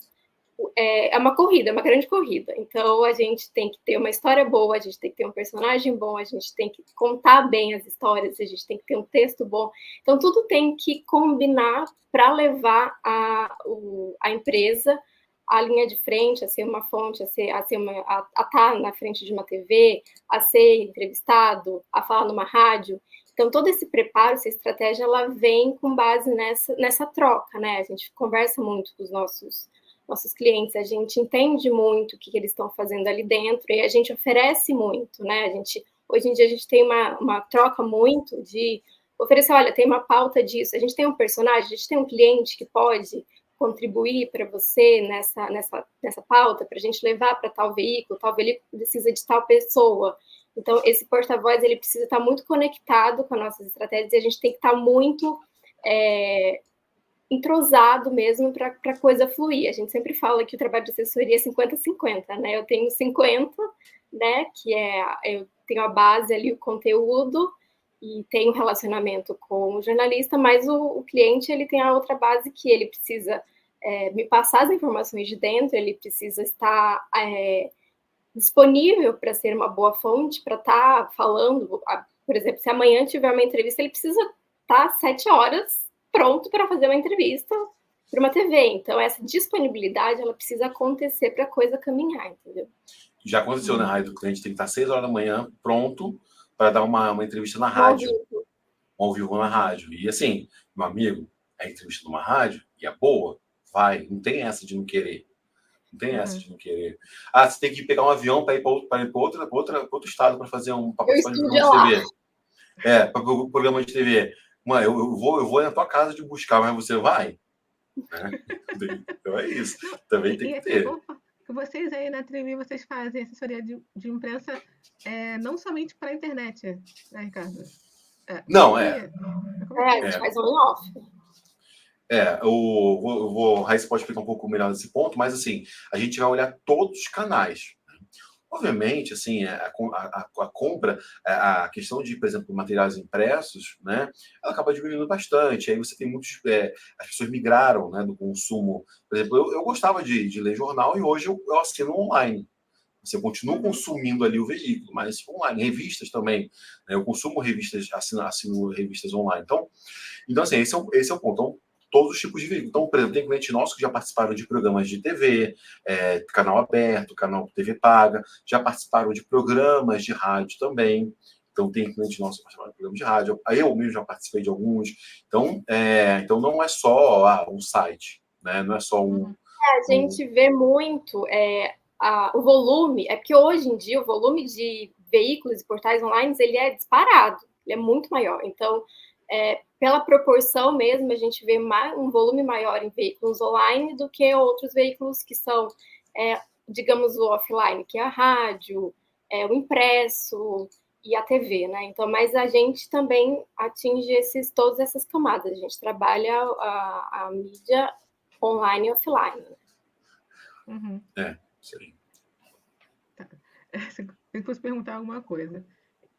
S3: é uma corrida, é uma grande corrida. Então, a gente tem que ter uma história boa, a gente tem que ter um personagem bom, a gente tem que contar bem as histórias, a gente tem que ter um texto bom. Então, tudo tem que combinar para levar a empresa à linha de frente, a ser uma fonte, a estar na frente de uma TV, a ser entrevistado, a falar numa rádio. Então, todo esse preparo, essa estratégia, ela vem com base nessa troca, né? A gente conversa muito com os nossos clientes, a gente entende muito o que eles estão fazendo ali dentro e a gente oferece muito, né? Hoje em dia a gente tem uma troca muito de oferecer, olha, tem uma pauta disso, a gente tem um personagem, a gente tem um cliente que pode contribuir para você nessa pauta, para a gente levar para tal veículo precisa de tal pessoa. Então, esse porta-voz, ele precisa estar muito conectado com as nossas estratégias e a gente tem que estar muito entrosado mesmo para a coisa fluir. A gente sempre fala que o trabalho de assessoria é 50-50, né? Eu tenho 50, né? Eu tenho a base ali, o conteúdo, e tenho relacionamento com o jornalista, mas o cliente, ele tem a outra base que ele precisa me passar as informações de dentro, ele precisa estar disponível para ser uma boa fonte, para estar falando. Por exemplo, se amanhã tiver uma entrevista, ele precisa estar 7 horas pronto para fazer uma entrevista para uma TV. Então, essa disponibilidade, ela precisa acontecer para a coisa caminhar, entendeu?
S2: Já aconteceu, né, Raíssa? O cliente tem que estar 6 horas da manhã pronto para dar uma entrevista na rádio. Ao vivo na rádio. E assim, meu amigo, a entrevista numa rádio, e é boa, vai, não tem essa de não querer. Não tem essa de não querer. Ah, você tem que pegar um avião para ir para outro estado para fazer para participar de um programa de TV. Para o programa de TV. Mãe, eu vou na tua casa te buscar, mas você vai? Né? Então é isso. Também tem que ter.
S1: Vocês aí na Trimi, vocês fazem assessoria de imprensa não somente para a internet, né, Ricardo?
S2: Não,
S3: a gente faz on-off.
S2: O Raíssa pode explicar um pouco melhor desse ponto, mas assim, a gente vai olhar todos os canais. Obviamente, assim, a compra, a questão de, por exemplo, materiais impressos, né, ela acaba diminuindo bastante. Aí você tem muitos, as pessoas migraram, né, do consumo. Por exemplo, eu gostava de ler jornal e hoje eu assino online. Você continua consumindo ali o veículo, mas online, revistas também. Né, eu consumo revistas, assino revistas online. Então assim, esse é o ponto. Então, todos os tipos de veículo. Então, por exemplo, tem clientes nossos que já participaram de programas de TV, canal aberto, canal TV paga, já participaram de programas de rádio também. Então, tem clientes nossos que participaram de programas de rádio. Eu mesmo já participei de alguns. Então não é só um site, né? Não é só um...
S3: A gente vê muito o volume, porque hoje em dia o volume de veículos e portais online, ele é disparado, ele é muito maior. Então, pela proporção mesmo, a gente vê um volume maior em veículos online do que outros veículos que são, digamos, o offline, que é a rádio, o impresso e a TV, né? Então, mas a gente também atinge todas essas camadas. A gente trabalha a mídia online e offline.
S2: Isso aí.
S1: Tá. Eu posso perguntar alguma coisa,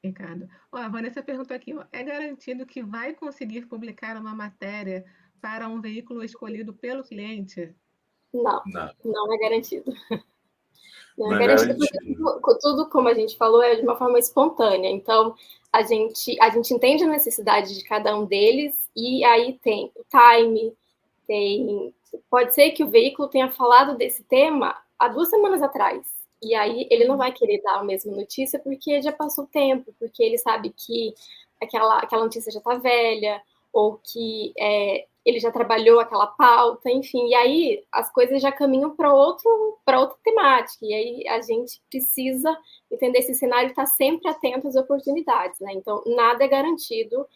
S1: Ricardo. A Vanessa perguntou aqui, é garantido que vai conseguir publicar uma matéria para um veículo escolhido pelo cliente?
S3: Não é garantido. Não é garantido porque tudo, como a gente falou, é de uma forma espontânea. Então, a gente entende a necessidade de cada um deles e aí tem o time, pode ser que o veículo tenha falado desse tema há 2 semanas atrás. E aí ele não vai querer dar a mesma notícia porque já passou o tempo, porque ele sabe que aquela notícia já está velha, ou que ele já trabalhou aquela pauta, enfim. E aí as coisas já caminham para outra temática. E aí a gente precisa entender esse cenário e estar sempre atento às oportunidades, né? Então, nada é garantido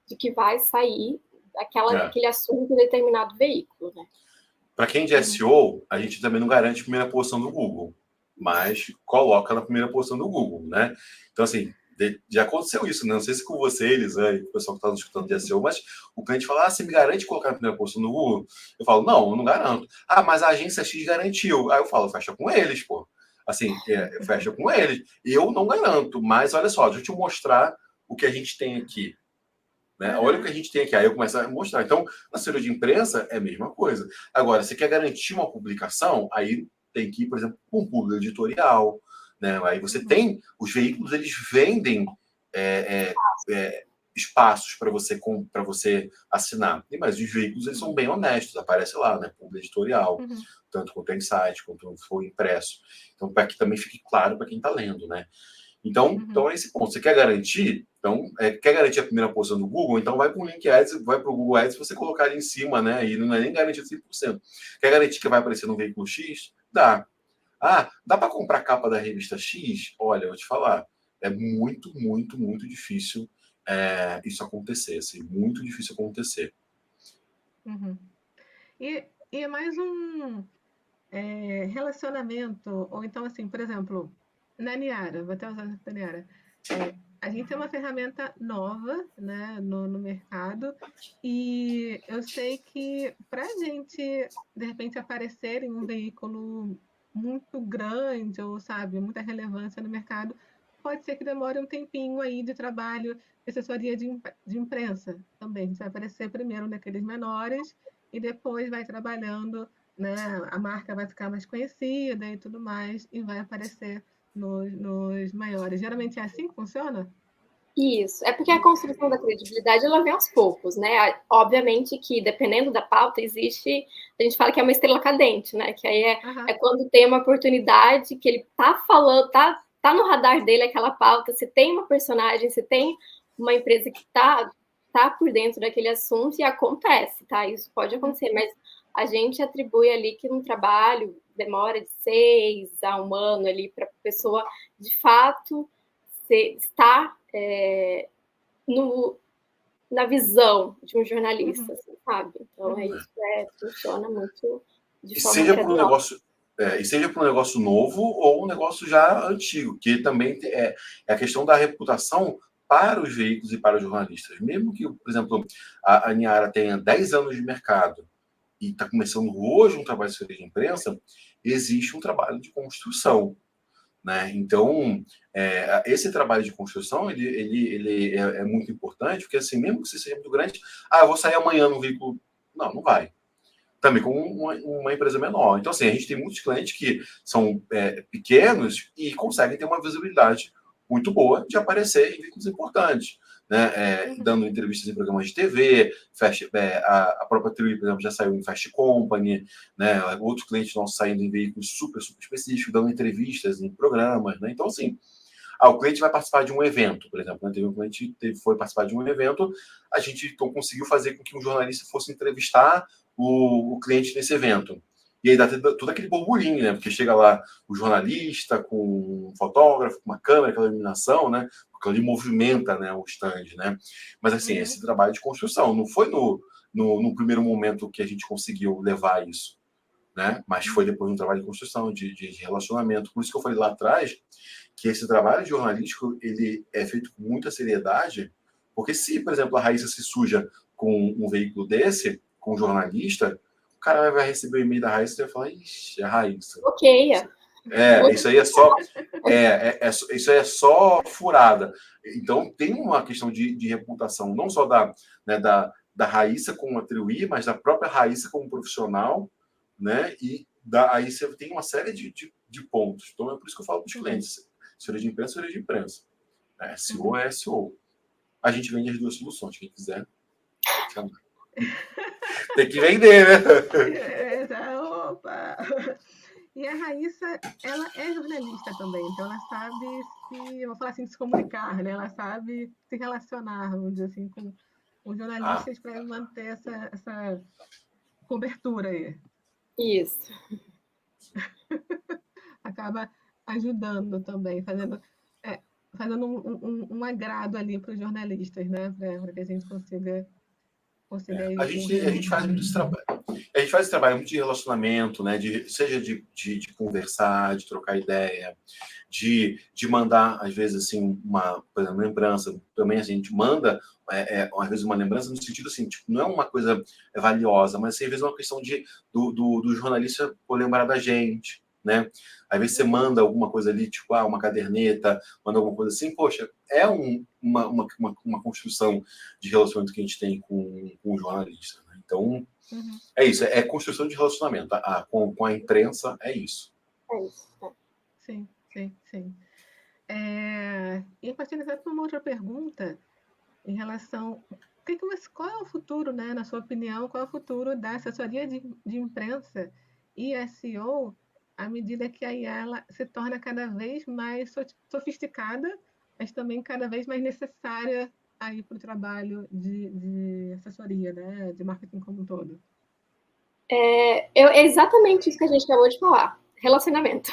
S3: de que vai sair aquele assunto em determinado veículo, né?
S2: Para quem de SEO, a gente também não garante a primeira posição do Google, mas coloca na primeira posição do Google, né? Então, assim, já aconteceu isso, né? Não sei se com você, Elisane, o pessoal que está nos escutando de SEO, mas o cliente fala, você me garante colocar na primeira posição do Google? Eu falo, não, eu não garanto. Mas a agência X garantiu. Aí eu falo, fecha com eles, pô. Assim, fecha com eles. Eu não garanto, mas olha só, deixa eu te mostrar o que a gente tem aqui. Né? Olha o que a gente tem aqui. Aí eu começo a mostrar. Então, na assessoria de imprensa é a mesma coisa. Agora, você quer garantir uma publicação, aí tem que ir, por exemplo, com um público editorial. Né? Aí você tem... Os veículos, eles vendem espaços para você assinar. Mas os veículos, eles são bem honestos. Aparece lá, né? Público editorial. Tanto quanto em site, quanto for impresso. Então, para que também fique claro para quem está lendo, né? Então é esse ponto. Você quer garantir? Então, quer garantir a primeira posição do Google? Então, vai para o Link Ads, vai para o Google Ads, você colocar ali em cima, né? E não é nem garantido 100%. Quer garantir que vai aparecer no veículo X? Dá. Dá para comprar a capa da revista X? Olha, eu vou te falar, é muito, muito, muito difícil isso acontecer. Assim, muito difícil acontecer.
S1: E mais um relacionamento, ou então, assim, por exemplo, na Niara, vou até usar a Niara. A gente tem uma ferramenta nova, né, no mercado, e eu sei que para a gente, de repente, aparecer em um veículo muito grande, ou, sabe, muita relevância no mercado, pode ser que demore um tempinho aí de trabalho, de assessoria de imprensa também. A gente vai aparecer primeiro naqueles menores e depois vai trabalhando, né, a marca vai ficar mais conhecida e tudo mais, e vai aparecer nos maiores. Geralmente é assim que funciona?
S3: Isso, é porque a construção da credibilidade, ela vem aos poucos, né? Obviamente que, dependendo da pauta, a gente fala que é uma estrela cadente, né? Que aí é quando tem uma oportunidade que ele tá falando, tá no radar dele aquela pauta, se tem uma personagem, se tem uma empresa que tá por dentro daquele assunto e acontece, tá? Isso pode acontecer, mas a gente atribui ali que um trabalho demora de 6 a 1 ano ali para a pessoa, de fato, estar na visão de um jornalista, assim, sabe? Então, isso funciona muito de forma gradual.
S2: E seja para um negócio novo ou um negócio já antigo, que também é a questão da reputação para os veículos e para os jornalistas. Mesmo que, por exemplo, a Niara tenha 10 anos de mercado e está começando hoje um trabalho de assessoria de imprensa, existe um trabalho de construção, né? Então, esse trabalho de construção ele é muito importante, porque assim, mesmo que você seja muito grande, eu vou sair amanhã no veículo. Não vai. Também com uma empresa menor. Então, assim, a gente tem muitos clientes que são pequenos e conseguem ter uma visibilidade muito boa de aparecer em veículos importantes, né? Dando entrevistas em programas de TV, a própria Triwi, por exemplo, já saiu em Fast Company, né? Outros clientes nossos saindo em veículos super, super específicos, dando entrevistas em programas, né? Então, assim, o cliente vai participar de um evento, por exemplo, né? Teve um cliente que foi participar de um evento, a gente então conseguiu fazer com que um jornalista fosse entrevistar o cliente nesse evento. E aí dá todo aquele burburinho, né? Porque chega lá o jornalista com um fotógrafo, com uma câmera, aquela iluminação, né? Porque ali movimenta, né, o stand, né? Mas assim, esse trabalho de construção, não foi no primeiro momento que a gente conseguiu levar isso, né? Mas foi depois de um trabalho de construção, de relacionamento. Por isso que eu falei lá atrás que esse trabalho jornalístico ele é feito com muita seriedade, porque se, por exemplo, a Raíssa se suja com um veículo desse, com um jornalista, o cara vai receber o e-mail da Raíssa e vai falar, ixi, a Raíssa.
S3: Ok.
S2: Isso aí é só isso aí é só furada. Então tem uma questão de reputação, não só da Raíssa como atribuir, mas da própria Raíssa como profissional, né? E aí você tem uma série de pontos. Então é por isso que eu falo para os clientes: assessoria de imprensa, assessoria de imprensa. SEO é SEO. A gente vende as duas soluções. Quem quiser, chama. Tem que vender, né?
S1: Opa! E a Raíssa, ela é jornalista também, então ela sabe eu vou falar assim, se comunicar, né? Ela sabe se relacionar, vamos dizer assim, com jornalistas para manter essa cobertura aí.
S3: Isso.
S1: Acaba ajudando também, fazendo um agrado ali para os jornalistas, né? Para que a gente consiga
S2: a gente faz muito esse trabalho. A gente faz esse trabalho muito de relacionamento, né? Seja de conversar, de trocar ideia, de mandar, às vezes, assim, por exemplo, uma lembrança. Também a gente manda, às vezes, uma lembrança no sentido assim, tipo, não é uma coisa valiosa, mas às vezes é uma questão do jornalista por lembrar da gente, né? Às vezes você manda alguma coisa ali, tipo, uma caderneta, manda alguma coisa assim, poxa, é uma construção de relacionamento que a gente tem com o jornalista, né? Então, é isso, é construção de relacionamento. Com a imprensa, é isso.
S3: É isso.
S1: Sim. E a partir dessa uma outra pergunta em relação qual é o futuro, né, na sua opinião, qual é o futuro da assessoria de imprensa e SEO à medida que aí ela se torna cada vez mais sofisticada, mas também cada vez mais necessária aí para o trabalho de assessoria, né, de marketing como um todo?
S3: É exatamente isso que a gente acabou de falar, relacionamento.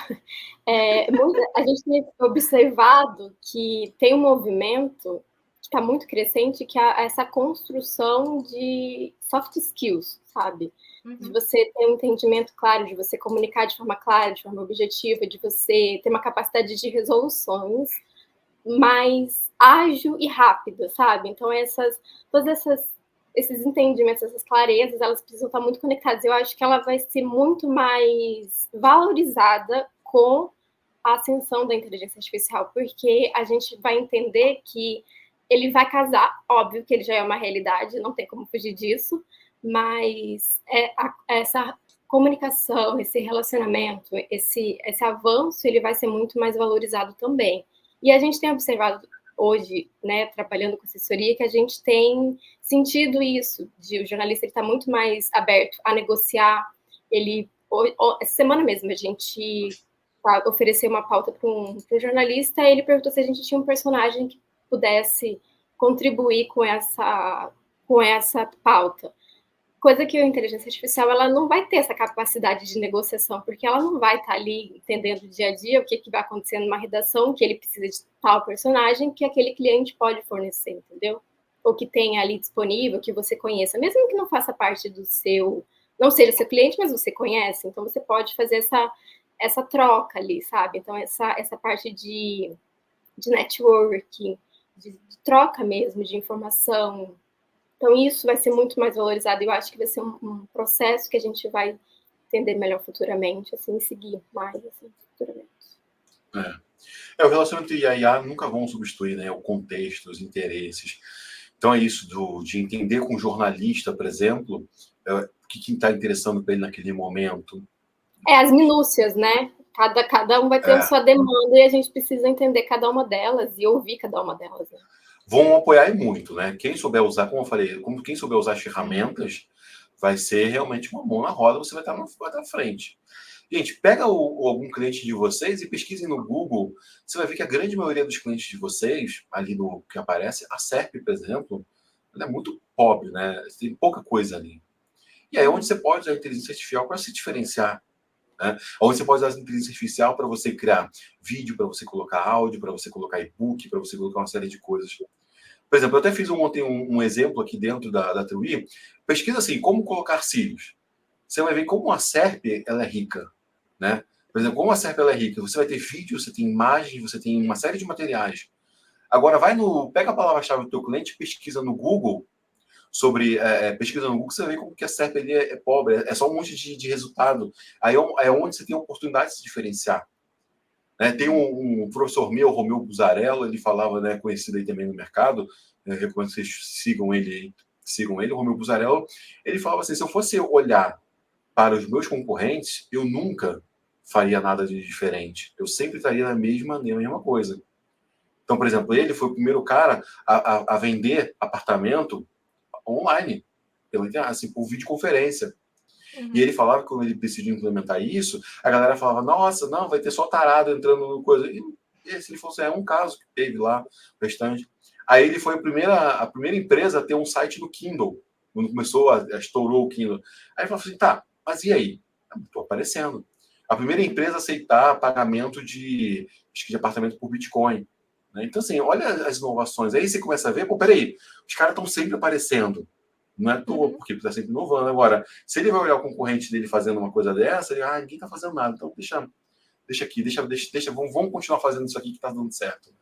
S3: A gente tem observado que tem um movimento que está muito crescente, que é essa construção de soft skills, sabe? De você ter um entendimento claro, de você comunicar de forma clara, de forma objetiva, de você ter uma capacidade de resoluções mais ágil e rápida, sabe? Então, todos esses entendimentos, essas clarezas, elas precisam estar muito conectadas. Eu acho que ela vai ser muito mais valorizada com a ascensão da inteligência artificial, porque a gente vai entender que ele vai casar, óbvio que ele já é uma realidade, não tem como fugir disso, mas essa comunicação, esse relacionamento, esse avanço, ele vai ser muito mais valorizado também. E a gente tem observado hoje, né, trabalhando com assessoria, que a gente tem sentido isso, o jornalista está muito mais aberto a negociar. Essa semana mesmo, a gente ofereceu uma pauta para um jornalista, e ele perguntou se a gente tinha um personagem que pudesse contribuir com essa pauta. coisa que a inteligência artificial ela não vai ter essa capacidade de negociação, porque ela não vai estar ali entendendo o dia a dia o que vai acontecer numa redação, que ele precisa de tal personagem que aquele cliente pode fornecer, entendeu? Ou que tenha ali disponível, que você conheça, mesmo que não faça parte do seu, não seja seu cliente, mas você conhece, então você pode fazer essa troca ali, sabe? Então, essa parte de networking, de troca mesmo, de informação. Então, isso vai ser muito mais valorizado. Eu acho que vai ser um processo que a gente vai entender melhor futuramente, assim, seguir mais, assim, futuramente.
S2: O relacionamento e a IA nunca vão substituir, né, o contexto, os interesses. Então é isso, de entender com o jornalista, por exemplo, o que está interessando para ele naquele momento.
S3: As minúcias, né? Cada um vai ter a sua demanda e a gente precisa entender cada uma delas e ouvir cada uma delas. Né?
S2: Vão apoiar muito, né? Quem souber usar, como eu falei, quem souber usar as ferramentas, vai ser realmente uma mão na roda, você vai estar na frente. Gente, pega algum cliente de vocês e pesquisem no Google. Você vai ver que a grande maioria dos clientes de vocês, ali no que aparece, a SERP, por exemplo, ela é muito pobre, né? Tem pouca coisa ali. E aí é onde você pode usar a inteligência artificial para se diferenciar. Né? Onde você pode usar a inteligência artificial para você criar vídeo, para você colocar áudio, para você colocar e-book, para você colocar uma série de coisas. Por exemplo, eu até fiz ontem um exemplo aqui dentro da TUI. Pesquisa assim, como colocar cílios. Você vai ver como a SERP ela é rica. Né? Por exemplo, como a SERP ela é rica, você vai ter vídeo, você tem imagem, você tem uma série de materiais. Agora, pega a palavra-chave do teu cliente, pesquisa no Google sobre pesquisa no Google, você vê como que a SERP ele é pobre, é só um monte de resultado. Aí é onde você tem a oportunidade de se diferenciar. Né? Tem um professor meu, Romeu Buzarello, ele falava, né, conhecido aí também no mercado, eu recomendo que vocês sigam ele, o Romeu Buzarello, ele falava assim, se eu fosse olhar para os meus concorrentes, eu nunca faria nada de diferente. Eu sempre estaria na mesma coisa. Então, por exemplo, ele foi o primeiro cara a vender apartamento online, assim, por videoconferência.
S1: Uhum.
S2: E ele falava que quando ele decidiu implementar isso, a galera falava, nossa, não, vai ter só tarado entrando no coisa. E ele falou assim, é um caso que teve lá, bastante. Aí ele foi a primeira empresa a ter um site no Kindle, quando começou, estourou o Kindle. Aí ele falou assim, tá, mas e aí? Estou aparecendo. A primeira empresa a aceitar pagamento de apartamento por Bitcoin. Né? Então, assim, olha as inovações. Aí você começa a ver, pô, peraí, os caras estão sempre aparecendo. Não é à toa, porque está sempre inovando. Agora, se ele vai olhar o concorrente dele fazendo uma coisa dessa, ele, ninguém está fazendo nada. Então, deixa aqui, vamos continuar fazendo isso aqui que está dando certo.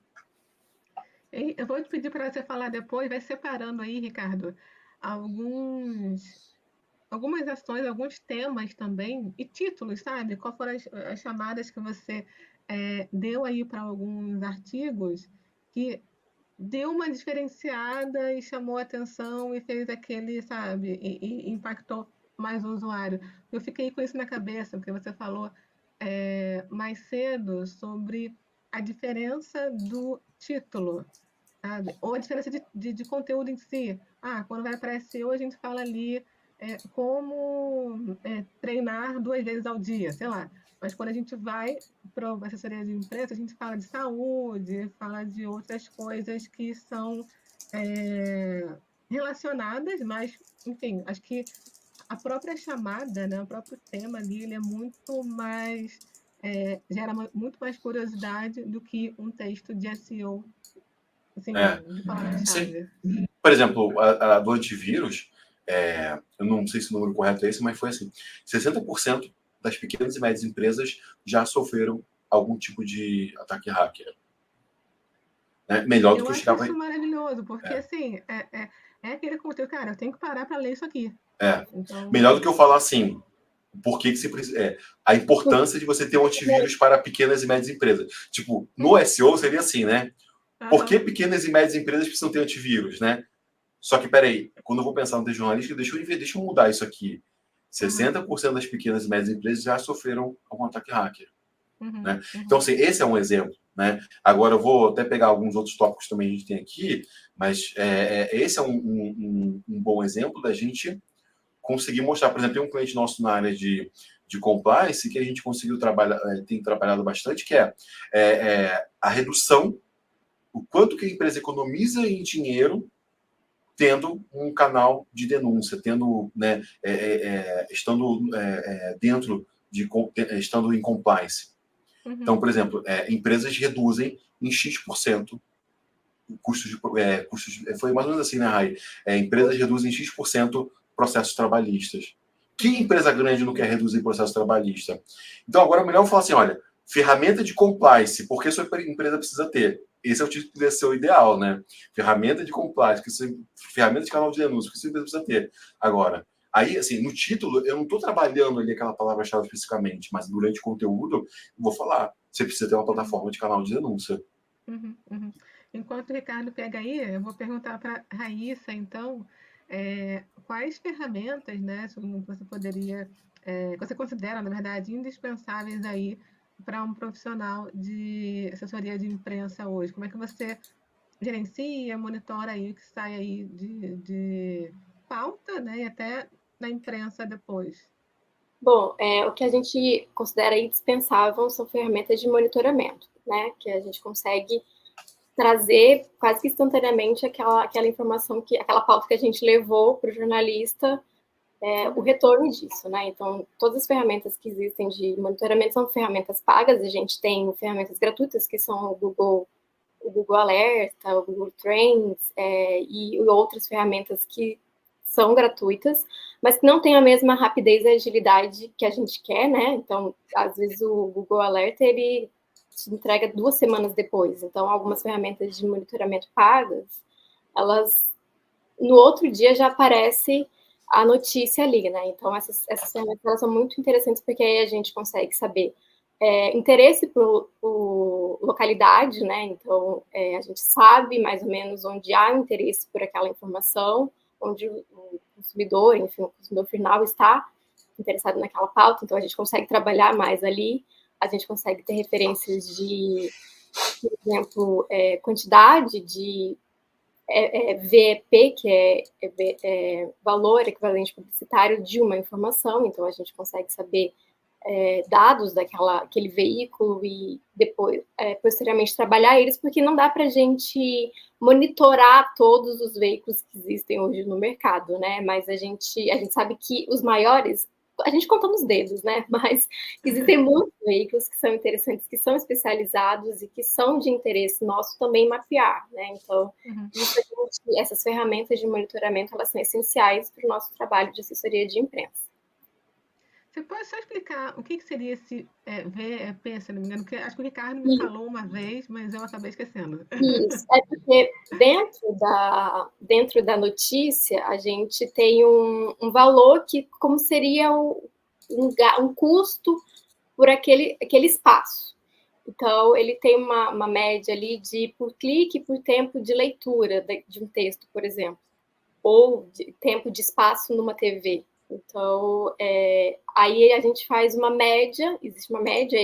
S1: Eu vou te pedir para você falar depois, vai separando aí, Ricardo, algumas ações, alguns temas também, e títulos, sabe? Qual foram as chamadas que você deu aí para alguns artigos que deu uma diferenciada e chamou a atenção e fez aquele, sabe, e impactou mais o usuário. Eu fiquei com isso na cabeça, porque você falou mais cedo sobre a diferença do título, sabe? Ou a diferença de conteúdo em si. Quando vai para SEO, a gente fala ali como treinar 2 vezes ao dia, sei lá. Mas quando a gente vai para uma assessoria de imprensa, a gente fala de saúde, fala de outras coisas que são relacionadas, mas, enfim, acho que a própria chamada, né, o próprio tema ali, ele é muito mais, gera muito mais curiosidade do que um texto de SEO, assim, de palavra-chave.
S2: Por exemplo, a do antivírus, eu não sei se o número correto é esse, mas foi assim, 60% das pequenas e médias empresas já sofreram algum tipo de ataque hacker. Né? Melhor do que eu
S1: acho isso maravilhoso, porque assim, é aquele conteúdo, cara, eu tenho que parar para ler isso aqui.
S2: Então... Melhor do que eu falar assim, por que você precisa. A importância de você ter um antivírus para pequenas e médias empresas. Tipo, no SEO seria assim, né? Por que pequenas e médias empresas precisam ter antivírus, né? Só que, peraí, quando eu vou pensar no texto jornalístico, deixa eu mudar isso aqui. 60% das pequenas e médias empresas já sofreram algum ataque hacker. Né? Então, assim, esse é um exemplo. Né? Agora, eu vou até pegar alguns outros tópicos também que a gente tem aqui, mas esse é um bom exemplo da gente conseguir mostrar. Por exemplo, tem um cliente nosso na área de compliance que a gente conseguiu trabalhar, tem trabalhado bastante, que é a redução, o quanto que a empresa economiza em dinheiro tendo um canal de denúncia, tendo, né, estando dentro estando em compliance. Então, por exemplo, empresas reduzem em X% custos foi mais ou menos assim, né, Rai? Empresas reduzem X% processos trabalhistas. Que empresa grande não quer reduzir processo trabalhista? Então, agora é melhor falar assim, olha, ferramenta de compliance, porque sua empresa precisa ter. Esse é o tipo de ser o ideal, né? Ferramenta de compliance, ferramenta de canal de denúncia, que sua empresa precisa ter. Agora, aí, assim, no título, eu não estou trabalhando ali aquela palavra-chave especificamente, mas durante o conteúdo, eu vou falar. Você precisa ter uma plataforma de canal de denúncia.
S1: Enquanto o Ricardo pega aí, eu vou perguntar para a Raíssa, então, quais ferramentas, né, você poderia, você considera, na verdade, indispensáveis aí para um profissional de assessoria de imprensa hoje? Como é que você gerencia, monitora aí o que sai aí de pauta, né, e até na imprensa depois?
S3: Bom, o que a gente considera indispensável são ferramentas de monitoramento, né? Que a gente consegue trazer quase que instantaneamente aquela informação, aquela pauta que a gente levou para o jornalista, o retorno disso, né? Então, todas as ferramentas que existem de monitoramento são ferramentas pagas, a gente tem ferramentas gratuitas, que são o Google Alerta, o Google Trends, e outras ferramentas que são gratuitas, mas que não têm a mesma rapidez e agilidade que a gente quer, né? Então, às vezes o Google Alerta, ele te entrega 2 semanas depois. Então, algumas ferramentas de monitoramento pagas, elas, no outro dia já aparece a notícia ali, né? Então, essas ferramentas, elas são muito interessantes, porque aí a gente consegue saber interesse por localidade, né? Então, a gente sabe mais ou menos onde há interesse por aquela informação, onde o consumidor, enfim, o consumidor final está interessado naquela pauta, então a gente consegue trabalhar mais ali, a gente consegue ter referências de, por exemplo, quantidade de VEP, que é valor equivalente publicitário de uma informação, então a gente consegue saber dados daquele veículo e depois, posteriormente, trabalhar eles, porque não dá para a gente monitorar todos os veículos que existem hoje no mercado, né? Mas a gente sabe que os maiores, a gente conta nos dedos, né? Mas existem muitos veículos que são interessantes, que são especializados e que são de interesse nosso também mapear, né? Então, essas ferramentas de monitoramento, elas são essenciais para o nosso trabalho de assessoria de imprensa.
S1: Você pode só explicar o que seria esse VEP, se não me engano? Porque acho que o Ricardo me falou uma vez, mas eu acabei esquecendo.
S3: Isso, porque dentro da notícia, a gente tem um valor que, como seria um custo por aquele espaço. Então, ele tem uma média ali por clique, por tempo de leitura de um texto, por exemplo, ou de tempo de espaço numa TV. Então, aí a gente faz uma média, existe uma média,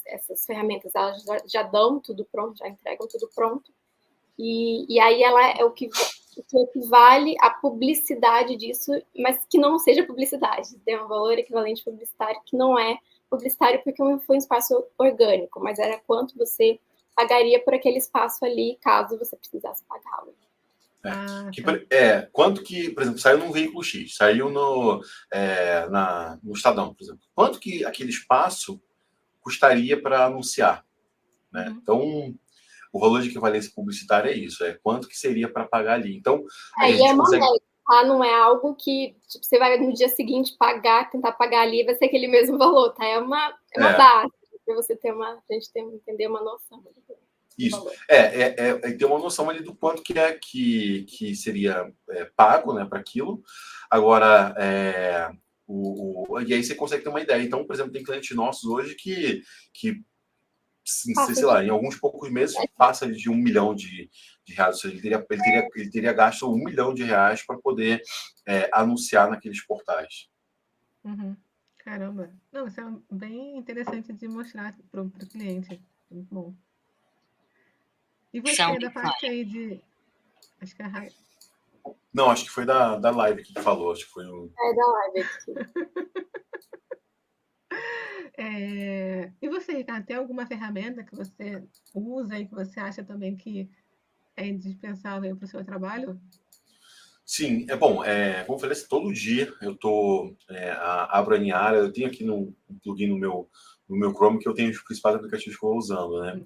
S3: essas ferramentas elas já dão tudo pronto, já entregam tudo pronto, e aí ela é o que equivale à publicidade disso, mas que não seja publicidade, tem um valor equivalente publicitário que não é publicitário porque foi um espaço orgânico, mas era quanto você pagaria por aquele espaço ali, caso você precisasse pagá-lo.
S2: Quanto que, por exemplo, saiu num veículo X, saiu no Estadão, por exemplo. Quanto que aquele espaço custaria para anunciar? Né? Então, o valor de equivalência publicitária é isso, quanto que seria para pagar ali. Então, a gente consegue...
S3: média, tá? Não é algo que você vai no dia seguinte tentar pagar ali, vai ser aquele mesmo valor, tá? É uma base, para você ter a gente entender uma noção.
S2: Isso. Ter uma noção ali do quanto que seria pago, né, para aquilo. Agora, e aí você consegue ter uma ideia. Então, por exemplo, tem clientes nossos hoje que sei lá, em alguns poucos meses passa de R$1 milhão de reais. Ou seja, ele teria gasto R$1 milhão para poder anunciar naqueles portais.
S1: Caramba. Não, isso é bem interessante de mostrar para o cliente. Muito bom. E você, da parte aí de... Acho que é a Raia.
S2: Não, acho que foi da live que falou. Acho que foi o...
S3: da live aqui.
S1: E você, Ricardo, tem alguma ferramenta que você usa e que você acha também que é indispensável para o seu trabalho?
S2: Sim, é bom. Como eu falei, assim, todo dia eu abro a Niara, eu tenho aqui um plugin no meu Chrome que eu tenho os principais aplicativos que eu vou usando, né?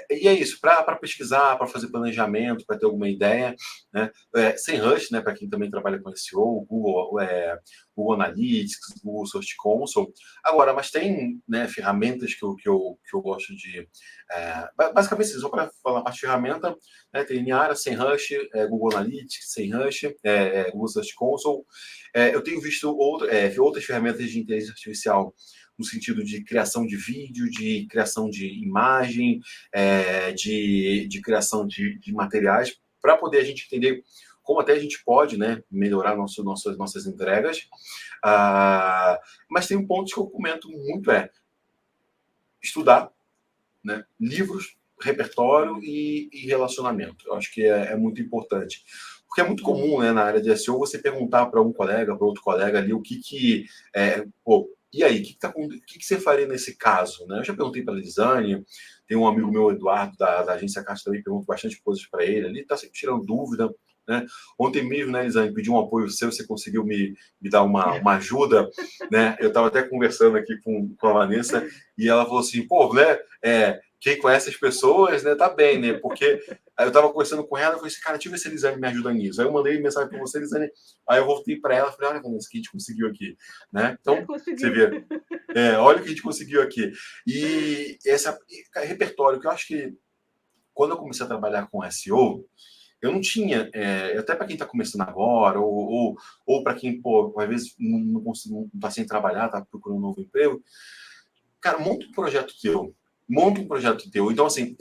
S2: E é isso, para pesquisar, para fazer planejamento, para ter alguma ideia, né? Sem rush, né? Para quem também trabalha com SEO, Google Analytics, Google Search Console. Agora, mas tem, né, ferramentas que eu gosto de. Basicamente, só para falar a parte de ferramenta, né, tem Niara, sem rush, Google Analytics, sem rush, Google Search Console. Eu tenho visto outras ferramentas de inteligência artificial no sentido de criação de vídeo, de criação de imagem, de criação de materiais, para poder a gente entender como até a gente pode, né, melhorar nossas entregas. Mas tem um ponto que eu comento muito, estudar, né, livros, repertório e relacionamento. Eu acho que é muito importante. Porque é muito comum, né, na área de SEO, você perguntar para um colega, para outro colega ali, e aí, o que você faria nesse caso? Né? Eu já perguntei para a Lisane, tem um amigo meu, Eduardo, da agência Caixa, também pergunto bastante coisas para ele, ele está sempre tirando dúvida. Né? Ontem mesmo, né, Lisane, pedi um apoio seu, você conseguiu me dar uma ajuda. Né? Eu estava até conversando aqui com a Vanessa, e ela falou assim, pô, né, quem conhece as pessoas, né, tá bem, né? Porque aí eu tava conversando com ela, eu falei assim, cara, deixa eu ver se a Lisane me ajuda nisso. Aí eu mandei mensagem para você, Lisane. Aí eu voltei para ela e falei, olha, Vanessa, o que a gente conseguiu aqui, né? Então, você vê, olha o que a gente conseguiu aqui. E esse repertório, que eu acho que quando eu comecei a trabalhar com SEO, eu não tinha, até para quem está começando agora, ou para quem, pô, às vezes não está sem trabalhar, está procurando um novo emprego, cara, monta um projeto teu. Então, assim,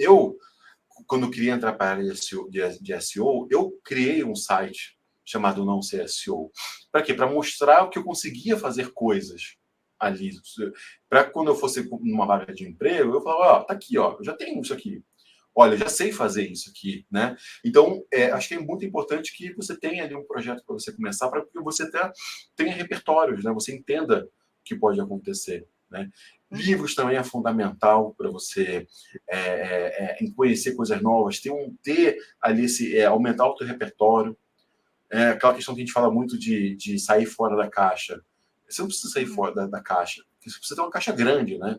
S2: quando eu queria entrar para a área de SEO, eu criei um site chamado Não Ser SEO. Para quê? Para mostrar o que eu conseguia fazer coisas ali. Para quando eu fosse numa vaga de emprego, eu falava, ó, tá aqui, ó, eu já tenho isso aqui. Olha, eu já sei fazer isso aqui, né? Então, acho que é muito importante que você tenha ali um projeto para você começar, para que você tenha repertórios, né? Você entenda o que pode acontecer, né? Livros também é fundamental para você conhecer coisas novas, ter ali aumentar o teu repertório. Aquela questão que a gente fala muito de sair fora da caixa. Você não precisa sair fora da caixa, você precisa ter uma caixa grande, né?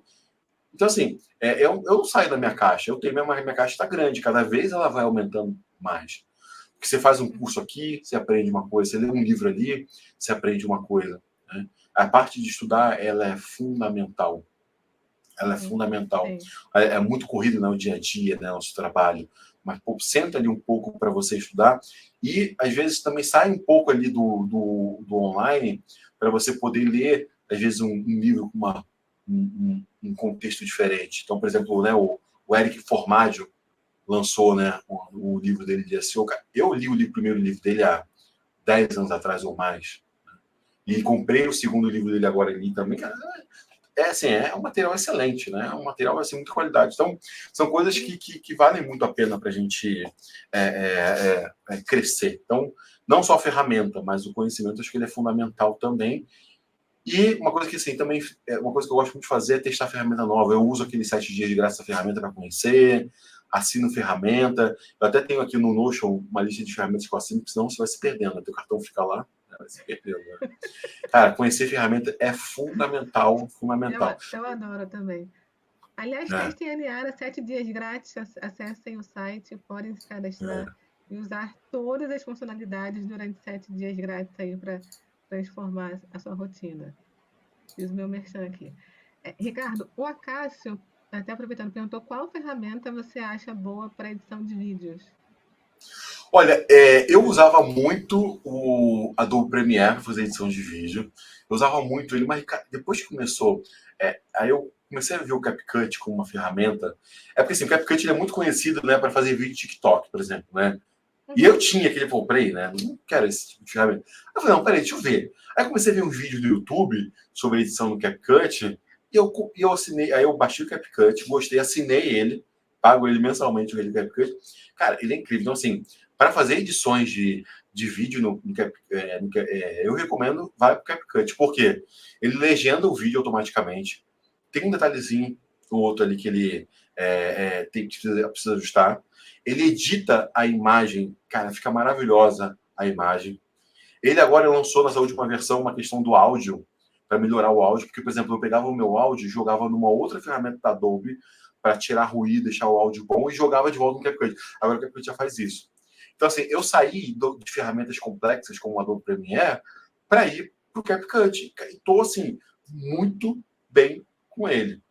S2: Então, assim, eu não saio da minha caixa, minha caixa está grande, cada vez ela vai aumentando mais. Porque você faz um curso aqui, você aprende uma coisa, você lê um livro ali, você aprende uma coisa. Né? A parte de estudar, ela é fundamental. Ela é fundamental. É muito corrido, né, o dia a dia, né, nosso trabalho. Mas, pô, senta ali um pouco para você estudar e, às vezes, também sai um pouco ali do online para você poder ler, às vezes, um livro com um contexto diferente. Então, por exemplo, né, o Eric Formaggio lançou, né, o livro dele de SEO. Eu li o primeiro livro dele há 10 anos atrás ou mais. E comprei o segundo livro dele agora ali também. É um material excelente, né? É um material assim, muito qualidade. Então, são coisas que valem muito a pena para a gente crescer. Então, não só a ferramenta, mas o conhecimento, acho que ele é fundamental também. E uma coisa que, assim, também, uma coisa que eu gosto muito de fazer é testar ferramenta nova. Eu uso aqueles 7 dias de graça da ferramenta para conhecer, assino ferramenta. Eu até tenho aqui no Notion uma lista de ferramentas que eu assino, porque senão você vai se perdendo, né? Teu cartão fica lá, vai se perdendo, né? Cara, conhecer ferramenta é fundamental.
S1: Eu adoro também. Aliás, testem a Niara 7 dias grátis, acessem o site, podem se cadastrar e usar todas as funcionalidades durante 7 dias grátis aí para transformar a sua rotina. Fiz o meu merchan aqui. Ricardo, o Acácio, até aproveitando, perguntou qual ferramenta você acha boa para edição de vídeos?
S2: Olha, eu usava muito o Adobe Premiere para fazer edição de vídeo. Eu usava muito ele, mas depois que começou, aí eu comecei a ver o CapCut como uma ferramenta. É porque assim, o CapCut ele é muito conhecido, né, para fazer vídeo TikTok, por exemplo, né? E eu tinha aquele, pô, peraí, né? Não quero esse tipo de ferramenta. Eu falei, não, peraí, deixa eu ver. Aí eu comecei a ver um vídeo do YouTube sobre edição no CapCut e eu assinei, aí eu baixei o CapCut, gostei, assinei ele, pago ele mensalmente o CapCut. Cara, ele é incrível. Então, assim, para fazer edições de vídeo eu recomendo, vai para o CapCut. Por quê? Ele legenda o vídeo automaticamente. Tem um detalhezinho ou outro ali que ele precisa ajustar. Ele edita a imagem, cara, fica maravilhosa a imagem. Ele agora lançou nessa última versão uma questão do áudio, para melhorar o áudio, porque, por exemplo, eu pegava o meu áudio e jogava numa outra ferramenta da Adobe para tirar ruído, deixar o áudio bom e jogava de volta no CapCut. Agora o CapCut já faz isso. Então, assim, eu saí de ferramentas complexas como o Adobe Premiere para ir para o CapCut. E estou, assim, muito bem com ele.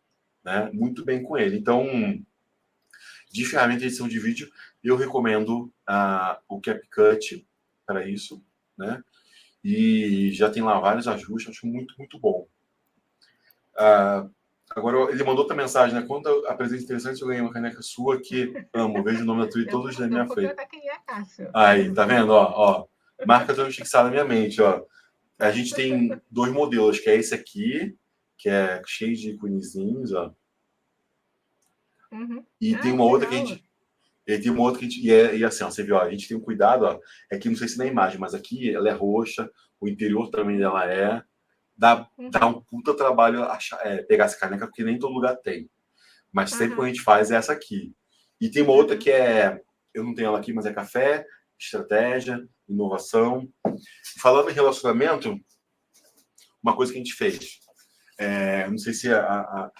S2: Né? Muito bem com ele. Então, de ferramenta de edição de vídeo, eu recomendo o CapCut para isso, né? E já tem lá vários ajustes, acho muito, muito bom. Agora, ele mandou outra mensagem, né? Quando a presença interessante, eu ganhei uma caneca sua que amo, vejo o nome da Twitter todos os dias na minha frente. Aí, tá vendo? Ó, marca toda fixada na minha mente, ó. A gente tem 2 modelos, que é esse aqui, que é cheio de iconezinhos, ó. E tem uma outra que a gente... tem uma outra que a gente... E assim, ó, você viu, ó, a gente tem um cuidado, ó. É que não sei se na imagem, mas aqui ela é roxa, o interior também dela é... Dá um puta trabalho pegar essa caneca, porque nem todo lugar tem. Mas sempre que a gente faz é essa aqui. E tem uma outra que eu não tenho ela aqui, mas é café, estratégia, inovação. Falando em relacionamento, uma coisa que a gente fez. Não sei se a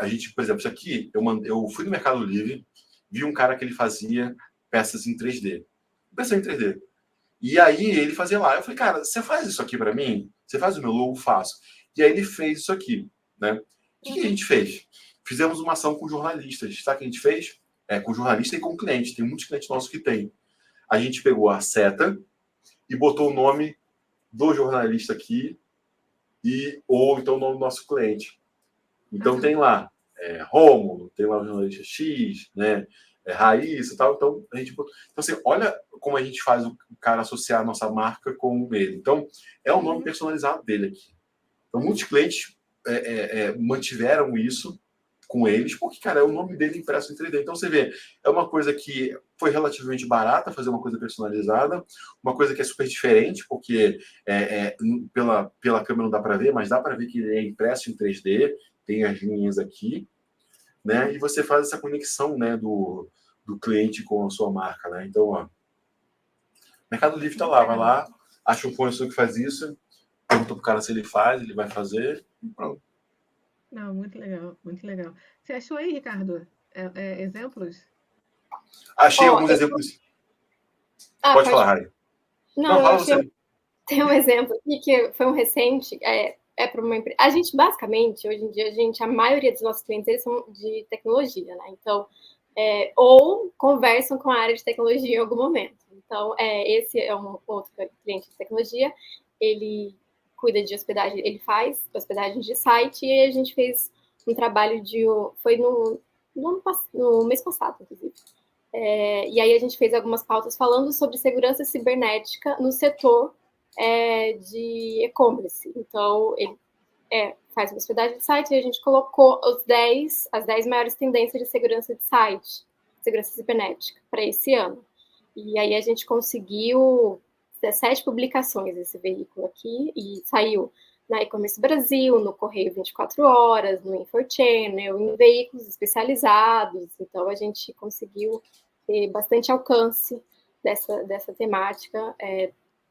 S2: gente, por exemplo, isso aqui, eu fui no Mercado Livre, vi um cara que ele fazia peças em 3D. Peça em 3D. E aí ele fazia lá. Eu falei, cara, você faz isso aqui para mim? Você faz o meu logo? Faço. E aí ele fez isso aqui, né? O que a gente fez? Fizemos uma ação com jornalistas. Sabe o que a gente fez? Com jornalista e com cliente. Tem muitos clientes nossos que tem. A gente pegou a seta e botou o nome do jornalista aqui ou então o nome do nosso cliente. Então tem lá Rômulo, tem lá o jornalista X, né? Raíssa e tal. Então, a gente... então, assim, olha como a gente faz o cara associar a nossa marca com ele. Então, é o nome personalizado dele aqui. Então, muitos clientes mantiveram isso com eles, porque, cara, é o nome dele impresso em 3D. Então, você vê, é uma coisa que foi relativamente barata fazer uma coisa personalizada, uma coisa que é super diferente, porque pela câmera não dá para ver, mas dá para ver que ele é impresso em 3D, tem as linhas aqui, né? E você faz essa conexão, né, do cliente com a sua marca, né? Então, ó, Mercado Livre está lá, vai lá, acha um fornecedor que faz isso, pergunta pro cara se ele faz, ele vai fazer, e pronto.
S1: Não, muito legal, muito legal. Você achou aí, Ricardo, exemplos?
S2: Achei alguns exemplos. Pode falar, Rai.
S3: Não, fala você. Tem um exemplo aqui que foi um recente, para uma empresa. A gente, basicamente, hoje em dia, a maioria dos nossos clientes eles são de tecnologia, né? Então, ou conversam com a área de tecnologia em algum momento. Então, esse é um outro cliente de tecnologia, ele cuida de hospedagem, ele faz hospedagem de site, e a gente fez um trabalho foi no mês passado, inclusive. E aí a gente fez algumas pautas falando sobre segurança cibernética no setor de e-commerce. Então, ele faz uma hospedagem de site e a gente colocou as 10 maiores tendências de segurança de site, segurança cibernética, para esse ano. E aí a gente conseguiu 17 publicações desse veículo aqui, e saiu na E-Commerce Brasil, no Correio 24 Horas, no InfoChannel, em veículos especializados. Então, a gente conseguiu ter bastante alcance dessa temática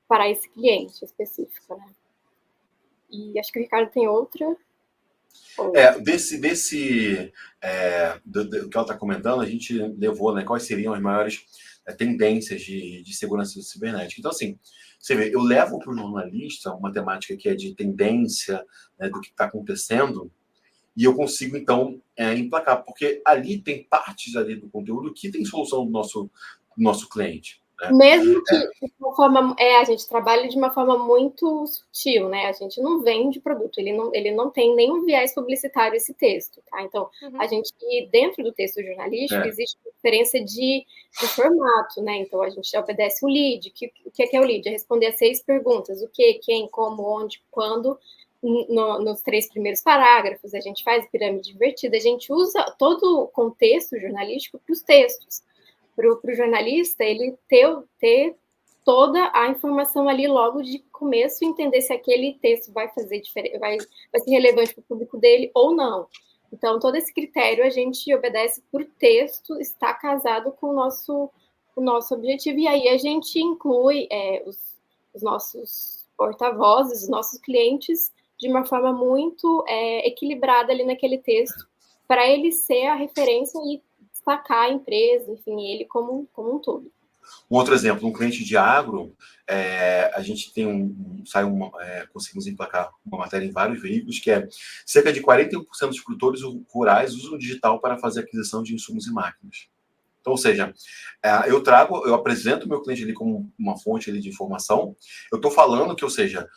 S3: para esse cliente específico, né? E acho que o Ricardo tem outra.
S2: Desse do que ela está comentando, a gente levou, né, quais seriam as maiores tendências de segurança cibernética. Então, assim, você vê, eu levo para o jornalista uma temática que é de tendência, né, do que está acontecendo, e eu consigo, então, emplacar, porque ali tem partes ali do conteúdo que tem solução do nosso cliente. Né?
S3: Mesmo que de uma forma, a gente trabalha de uma forma muito sutil, né? A gente não vende produto, ele não tem nenhum viés publicitário esse texto, tá? Então, a gente, dentro do texto jornalístico, existe diferença de formato, né? Então, a gente obedece o lead. O que é o lead? É responder as 6 perguntas: o que, quem, como, onde, quando. Nos 3 primeiros parágrafos, a gente faz pirâmide invertida, a gente usa todo o contexto jornalístico para os textos. Para o jornalista, ele ter toda a informação ali logo de começo e entender se aquele texto vai fazer diferença, vai ser relevante para o público dele ou não. Então, todo esse critério a gente obedece por texto, está casado com o nosso objetivo, e aí a gente inclui os nossos porta-vozes dos nossos clientes de uma forma muito equilibrada ali naquele texto, para ele ser a referência e destacar a empresa, enfim, ele como um todo.
S2: Um outro exemplo, um cliente de agro, a gente tem conseguimos emplacar uma matéria em vários veículos, que é cerca de 41% dos produtores rurais usam o digital para fazer aquisição de insumos e máquinas. Então, ou seja, eu apresento o meu cliente ali como uma fonte ali de informação, eu estou falando que, ou seja,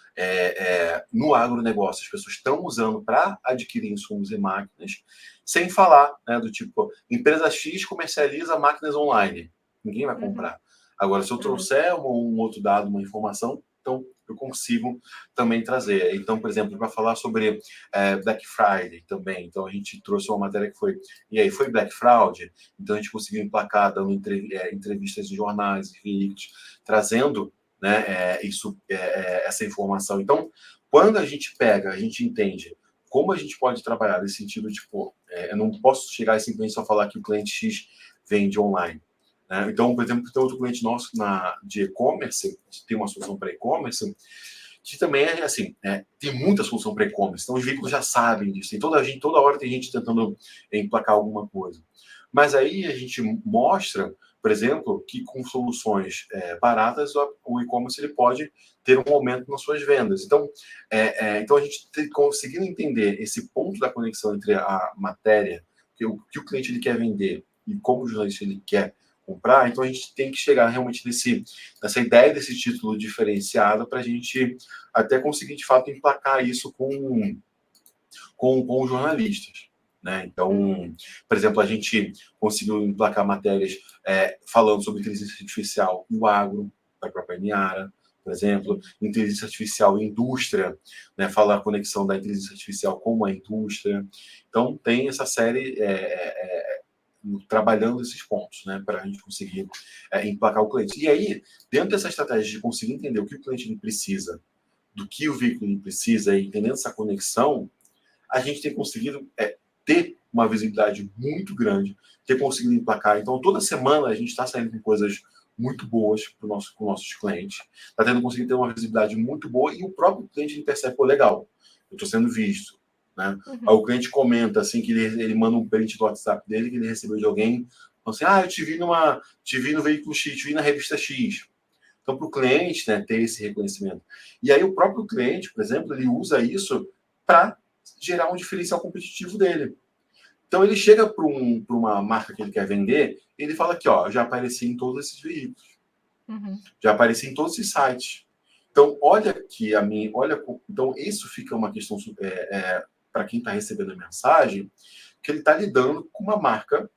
S2: no agronegócio as pessoas estão usando para adquirir insumos e máquinas, sem falar, né, do tipo, empresa X comercializa máquinas online, ninguém vai comprar. Agora, se eu trouxer um outro dado, uma informação, então eu consigo também trazer. Então, por exemplo, para falar sobre Black Friday também, então a gente trouxe uma matéria que foi, e aí foi Black Fraud, então a gente conseguiu emplacar, dando entrevistas em jornais, em veículos, trazendo, né, essa informação. Então, quando a gente pega, a gente entende como a gente pode trabalhar nesse sentido, tipo, eu não posso chegar e simplesmente só falar que o cliente X vende online. Então, por exemplo, tem outro cliente nosso de e-commerce, tem uma solução para e-commerce, que também é assim, tem muita solução para e-commerce, então os veículos já sabem disso, tem toda hora tem gente tentando emplacar alguma coisa. Mas aí a gente mostra, por exemplo, que com soluções baratas, o e-commerce ele pode ter um aumento nas suas vendas. Então, então a gente conseguindo entender esse ponto da conexão entre a matéria, que o cliente ele quer vender e como o jornalista ele quer comprar, então a gente tem que chegar realmente nessa ideia desse título diferenciado para a gente até conseguir, de fato, emplacar isso com os jornalistas. Né? Então, por exemplo, a gente conseguiu emplacar matérias falando sobre inteligência artificial e o agro, da própria Niara, por exemplo, inteligência artificial e indústria, né? Falar a conexão da inteligência artificial com a indústria. Então, tem essa série trabalhando esses pontos, né, para a gente conseguir emplacar o cliente. E aí, dentro dessa estratégia de conseguir entender o que o cliente ele precisa, do que o veículo ele precisa, e entendendo essa conexão, a gente tem conseguido ter uma visibilidade muito grande, ter conseguido emplacar. Então, toda semana a gente está saindo com coisas muito boas com nossos clientes, está tendo conseguido ter uma visibilidade muito boa e o próprio cliente ele percebe, pô, legal, eu estou sendo visto. Né? Aí o cliente comenta assim que ele manda um print do WhatsApp dele que ele recebeu de alguém, assim, eu te vi no veículo X, te vi na revista X. Então, para o cliente, né, ter esse reconhecimento. E aí o próprio cliente, por exemplo, ele usa isso para gerar um diferencial competitivo dele. Então ele chega para uma marca que ele quer vender, e ele fala aqui, ó, já apareci em todos esses veículos, já apareci em todos esses sites. Então olha aqui então isso fica uma questão para quem está recebendo a mensagem, que ele está lidando com uma marca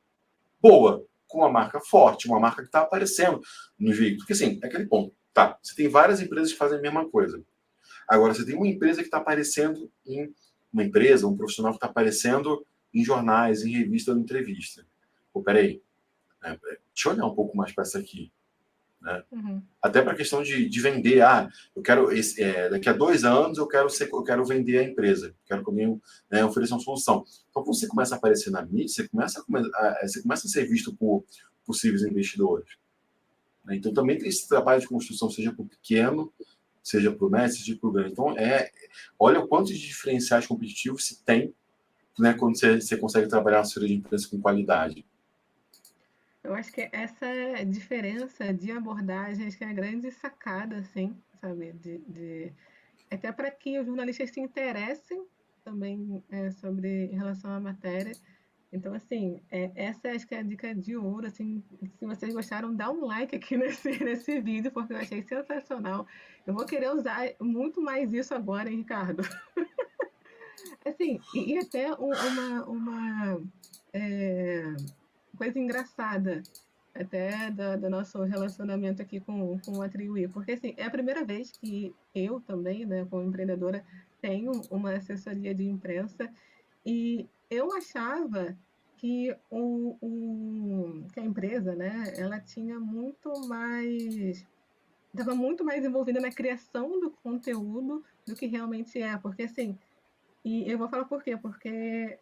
S2: boa, com uma marca forte, uma marca que está aparecendo nos veículos. Porque assim, é aquele ponto. Tá, você tem várias empresas que fazem a mesma coisa. Agora, você tem uma empresa que está aparecendo um profissional que está aparecendo em jornais, em revista, em entrevista. Pô, peraí, deixa eu olhar um pouco mais para essa aqui. Né? Até para a questão de vender. Eu quero daqui a 2 anos eu quero vender a empresa, quero comigo, né, oferecer uma solução. Então, quando você começa a aparecer na mídia, você começa a ser visto por possíveis investidores. Né? Então, também tem esse trabalho de construção, seja para o pequeno, seja para o médio, seja para o grande. Então, olha o quanto de diferenciais competitivos se tem, né, quando você consegue trabalhar uma assessoria de imprensa com qualidade.
S1: Eu acho que essa diferença de abordagem, acho que é a grande sacada, assim, sabe? Até para que os jornalistas se interessem também sobre em relação à matéria. Então, assim, essa acho que é a dica de ouro, assim, se vocês gostaram, dá um like aqui nesse vídeo, porque eu achei sensacional. Eu vou querer usar muito mais isso agora, hein, Ricardo? Assim, e até uma coisa engraçada até do nosso relacionamento aqui com a Triuí, porque assim, é a primeira vez que eu também, né, como empreendedora, tenho uma assessoria de imprensa e eu achava que que a empresa, né, ela tinha estava muito mais envolvida na criação do conteúdo do que realmente é, porque assim, e eu vou falar por quê, porque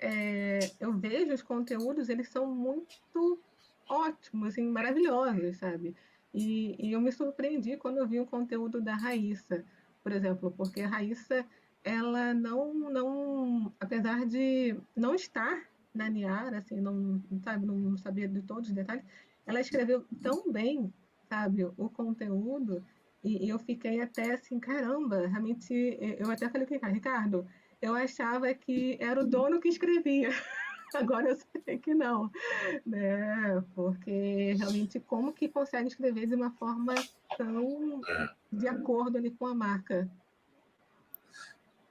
S1: eu vejo os conteúdos, eles são muito ótimos, assim, maravilhosos, sabe? E eu me surpreendi quando eu vi o conteúdo da Raíssa, por exemplo, porque a Raíssa, ela apesar de não estar na Niara, assim, sabe, não sabia de todos os detalhes, ela escreveu tão bem, sabe, o conteúdo, e eu fiquei até assim, caramba, realmente, eu até falei com o Ricardo, eu achava que era o dono que escrevia, agora eu sei que não, né? Porque realmente como que consegue escrever de uma forma tão de acordo ali com a marca?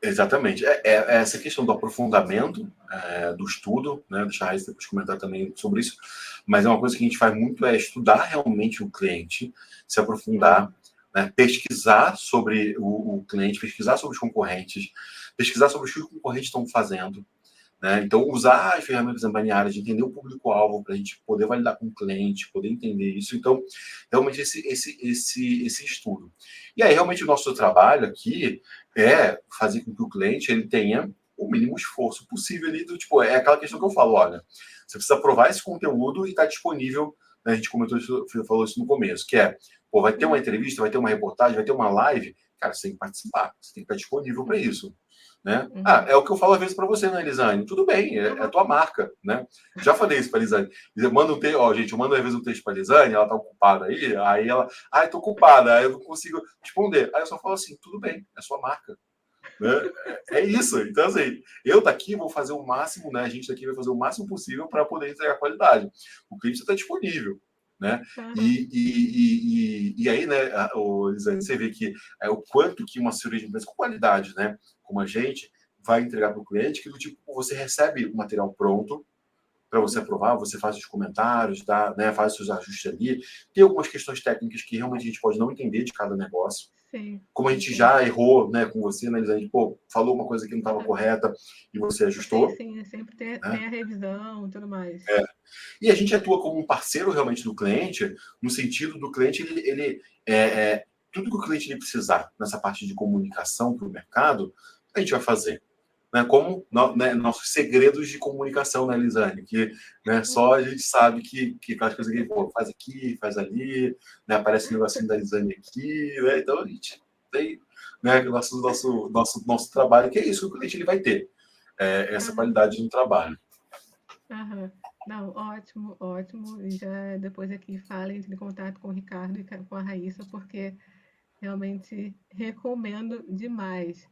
S2: Exatamente. É essa questão do aprofundamento do estudo, né? Deixa a Raíssa depois comentar também sobre isso, mas é uma coisa que a gente faz muito é estudar realmente o cliente, se aprofundar, né? Pesquisar sobre o cliente, pesquisar sobre os concorrentes, pesquisar sobre o que os concorrentes estão fazendo, né? Então, usar as ferramentas da de entender o público-alvo para a gente poder validar com o cliente, poder entender isso. Então, realmente, esse estudo. E aí, realmente, o nosso trabalho aqui é fazer com que o cliente ele tenha o mínimo esforço possível ali. Tipo, é aquela questão que eu falo, olha, você precisa provar esse conteúdo e está disponível, né? A gente comentou isso, falou isso no começo, que é, pô, vai ter uma entrevista, vai ter uma reportagem, vai ter uma live, cara, você tem que participar, você tem que estar disponível para isso. Né? É o que eu falo às vezes para você, né, Elisane? Tudo bem, é a tua marca, né? Já falei isso para a Elisane. Manda um texto, gente, eu mando às vezes um texto para a Elisane, ela tá ocupada aí ela, eu tô ocupada, aí eu não consigo responder. Aí eu só falo assim, tudo bem, é sua marca. Né? É isso. Então, assim, eu daqui vou fazer o máximo, né? A gente daqui vai fazer o máximo possível para poder entregar qualidade. O cliente está disponível. Né? E aí, né, Elisane, você vê que o quanto que uma assessoria de empresa com qualidade, né, como a gente, vai entregar para o cliente, que do tipo, você recebe o material pronto para você aprovar, você faz os comentários, dá, né, faz os seus ajustes ali. Tem algumas questões técnicas que realmente a gente pode não entender de cada negócio.
S1: Sim,
S2: Como a gente já errou, né, com você, né, Elisane, pô, falou uma coisa que não estava correta e você ajustou.
S1: Sim, sempre
S2: né?
S1: tem a revisão e tudo mais.
S2: E a gente atua como um parceiro realmente do cliente, no sentido do cliente, tudo que o cliente ele precisar nessa parte de comunicação para o mercado, a gente vai fazer. Né, como nossos segredos de comunicação, né, Elisane? Que só a gente sabe que aquelas coisas que pô, faz aqui, faz ali, né, aparece um negocinho da Elisane aqui, né? Então a gente tem nosso trabalho, que é isso que o cliente ele vai ter, essa qualidade no trabalho.
S1: Não, ótimo, ótimo. E já depois aqui fala, entre em contato com o Ricardo e com a Raíssa, porque realmente recomendo demais.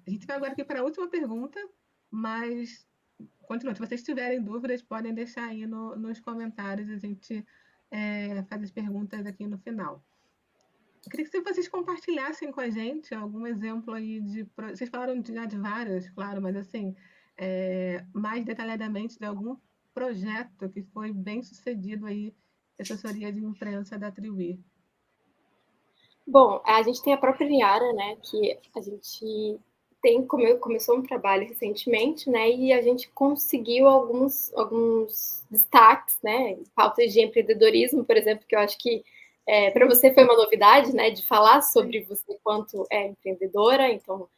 S1: A gente vai agora aqui para a última pergunta, mas continua. Se vocês tiverem dúvidas, podem deixar aí nos comentários, a gente faz as perguntas aqui no final. Eu queria que vocês compartilhassem com a gente algum exemplo aí Vocês falaram já de vários, claro, mas assim, mais detalhadamente de algum projeto que foi bem sucedido aí, assessoria de imprensa da Triuí.
S3: Bom, a gente tem a própria Niara, né, que a gente começou um trabalho recentemente, né, e a gente conseguiu alguns destaques, né, pautas de empreendedorismo, por exemplo, que eu acho que para você foi uma novidade, né, de falar sobre você quanto é empreendedora, então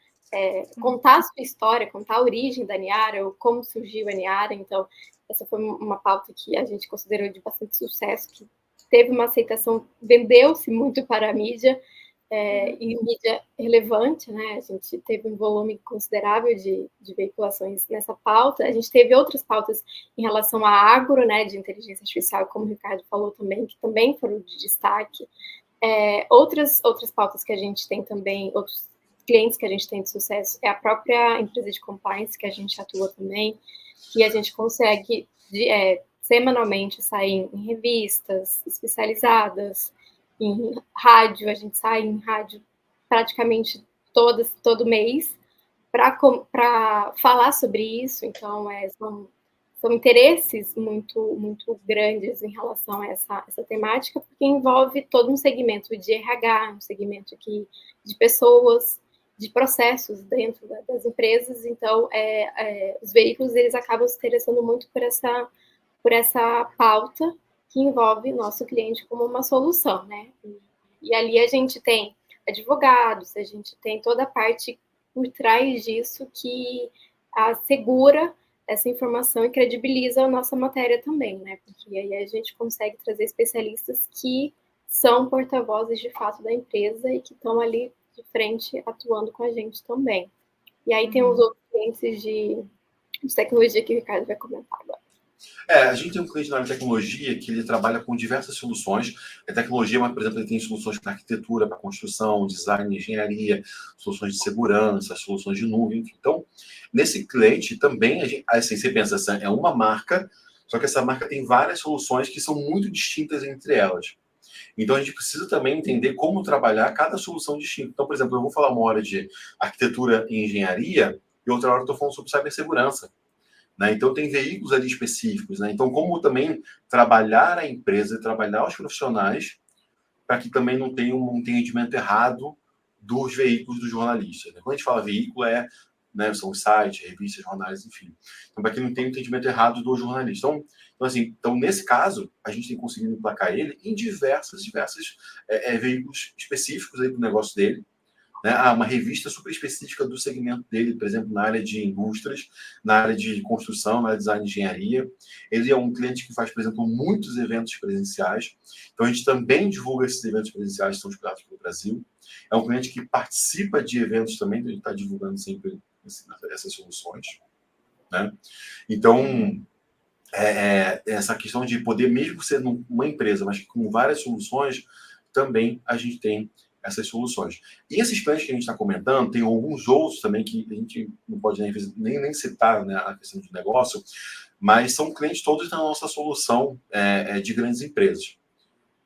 S3: contar a sua história, contar a origem da Niara, ou como surgiu a Niara, então essa foi uma pauta que a gente considerou de bastante sucesso, que teve uma aceitação, vendeu-se muito para a mídia, e mídia relevante, né? A gente teve um volume considerável de veiculações nessa pauta. A gente teve outras pautas em relação à agro, né? De inteligência artificial, como o Ricardo falou também, que também foram de destaque. Outras pautas que a gente tem também, outros clientes que a gente tem de sucesso, é a própria empresa de compliance que a gente atua também, que a gente consegue semanalmente sair em revistas especializadas, em rádio, a gente sai em rádio praticamente todo mês para falar sobre isso, então são interesses muito grandes em relação a essa temática, porque envolve todo um segmento de RH, um segmento aqui de pessoas, de processos dentro das empresas, então os veículos eles acabam se interessando muito por essa pauta que envolve nosso cliente como uma solução, né? E ali a gente tem advogados, a gente tem toda a parte por trás disso que assegura essa informação e credibiliza a nossa matéria também, né? Porque aí a gente consegue trazer especialistas que são porta-vozes de fato da empresa e que estão ali de frente atuando com a gente também. E aí tem os outros clientes de tecnologia que o Ricardo vai comentar agora.
S2: A gente tem um cliente na área de tecnologia que ele trabalha com diversas soluções. A tecnologia, mas, por exemplo, ele tem soluções para arquitetura, para construção, design, engenharia, soluções de segurança, soluções de nuvem. Então, nesse cliente também, assim, você pensa, assim, é uma marca, só que essa marca tem várias soluções que são muito distintas entre elas. Então, a gente precisa também entender como trabalhar cada solução distinta. Então, por exemplo, eu vou falar uma hora de arquitetura e engenharia e outra hora eu estou falando sobre cibersegurança. Né? Então, tem veículos ali específicos. Né? Então, como também trabalhar a empresa e trabalhar os profissionais para que também não tenha um entendimento errado dos veículos dos jornalistas. Né? Quando a gente fala veículo, né, são sites, revistas, jornais, enfim. Então, para que não tenha um entendimento errado do jornalista. Então, nesse caso, a gente tem conseguido emplacar ele em diversos veículos específicos aí do negócio dele. Né? Uma revista super específica do segmento dele, por exemplo, na área de indústrias, na área de construção, na área de design e engenharia. Ele é um cliente que faz, por exemplo, muitos eventos presenciais. Então, a gente também divulga esses eventos presenciais que são espalhados pelo Brasil. É um cliente que participa de eventos também, então a gente está divulgando sempre essas soluções. Né? Então, essa questão de poder, mesmo sendo uma empresa, mas com várias soluções, também a gente tem essas soluções. E esses clientes que a gente está comentando, tem alguns outros também que a gente não pode nem citar, né, a questão de negócio, mas são clientes todos da nossa solução de grandes empresas.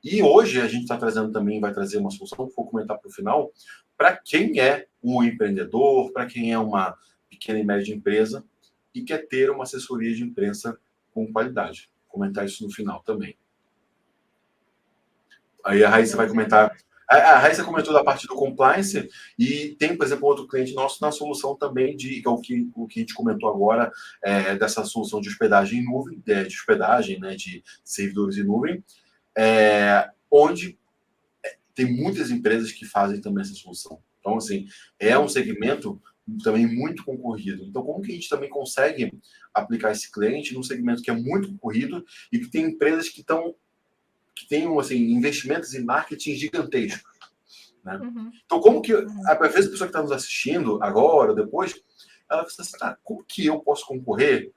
S2: E hoje a gente está trazendo também, vai trazer uma solução, vou comentar para o final, para quem é um empreendedor, para quem é uma pequena e média empresa e quer ter uma assessoria de imprensa com qualidade. Vou comentar isso no final também. Aí a Raíssa vai comentar. A Raíssa comentou da parte do compliance e tem, por exemplo, outro cliente nosso na solução também que é o que a gente comentou agora, dessa solução de hospedagem em nuvem, de hospedagem, né, de servidores em nuvem, onde tem muitas empresas que fazem também essa solução. Então, assim, é um segmento também muito concorrido. Então, como que a gente também consegue aplicar esse cliente num segmento que é muito concorrido e que tem empresas que têm assim, investimentos em marketing gigantescos. Né? Então, como que, às vezes, a pessoa que está nos assistindo agora ou depois, ela pensa assim, como que eu posso concorrer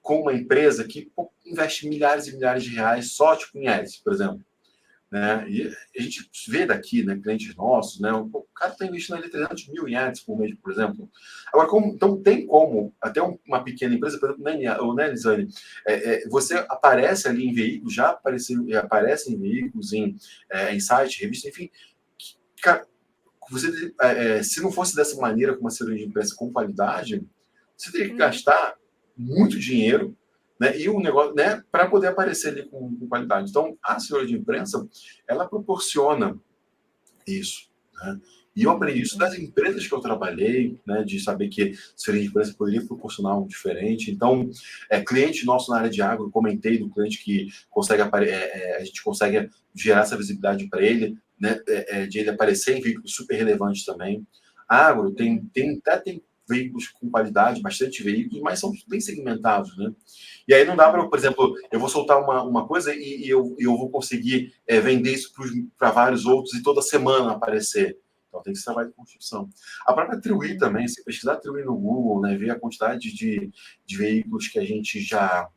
S2: com uma empresa que investe milhares e milhares de reais só tipo, em ads, por exemplo? Né? E a gente vê daqui, né, clientes nossos, né, o cara está investindo ali 300 mil em ads por mês, por exemplo. Agora, então tem como, até uma pequena empresa, por exemplo, né, Lisane, você aparece ali em veículos, já aparece em veículos, em site, revista, enfim. Cara, se não fosse dessa maneira, com uma assessoria de imprensa com qualidade, você teria que gastar muito dinheiro, né, e o negócio, né, para poder aparecer ali com qualidade. Então, a assessoria de imprensa, ela proporciona isso. Né? E eu aprendi isso das empresas que eu trabalhei, né, de saber que a assessoria de imprensa poderia proporcionar algo diferente. Então, cliente nosso na área de agro, comentei do cliente que consegue a gente consegue gerar essa visibilidade para ele, né, de ele aparecer em veículos super relevantes também. Agro tem veículos com qualidade, bastante veículos, mas são bem segmentados, né? E aí não dá para, por exemplo, eu vou soltar uma coisa e eu vou conseguir vender isso para vários outros e toda semana aparecer. Então tem que ser trabalho de construção. A própria Triwi também, se pesquisar Triwi no Google, né, ver a quantidade de veículos que a gente já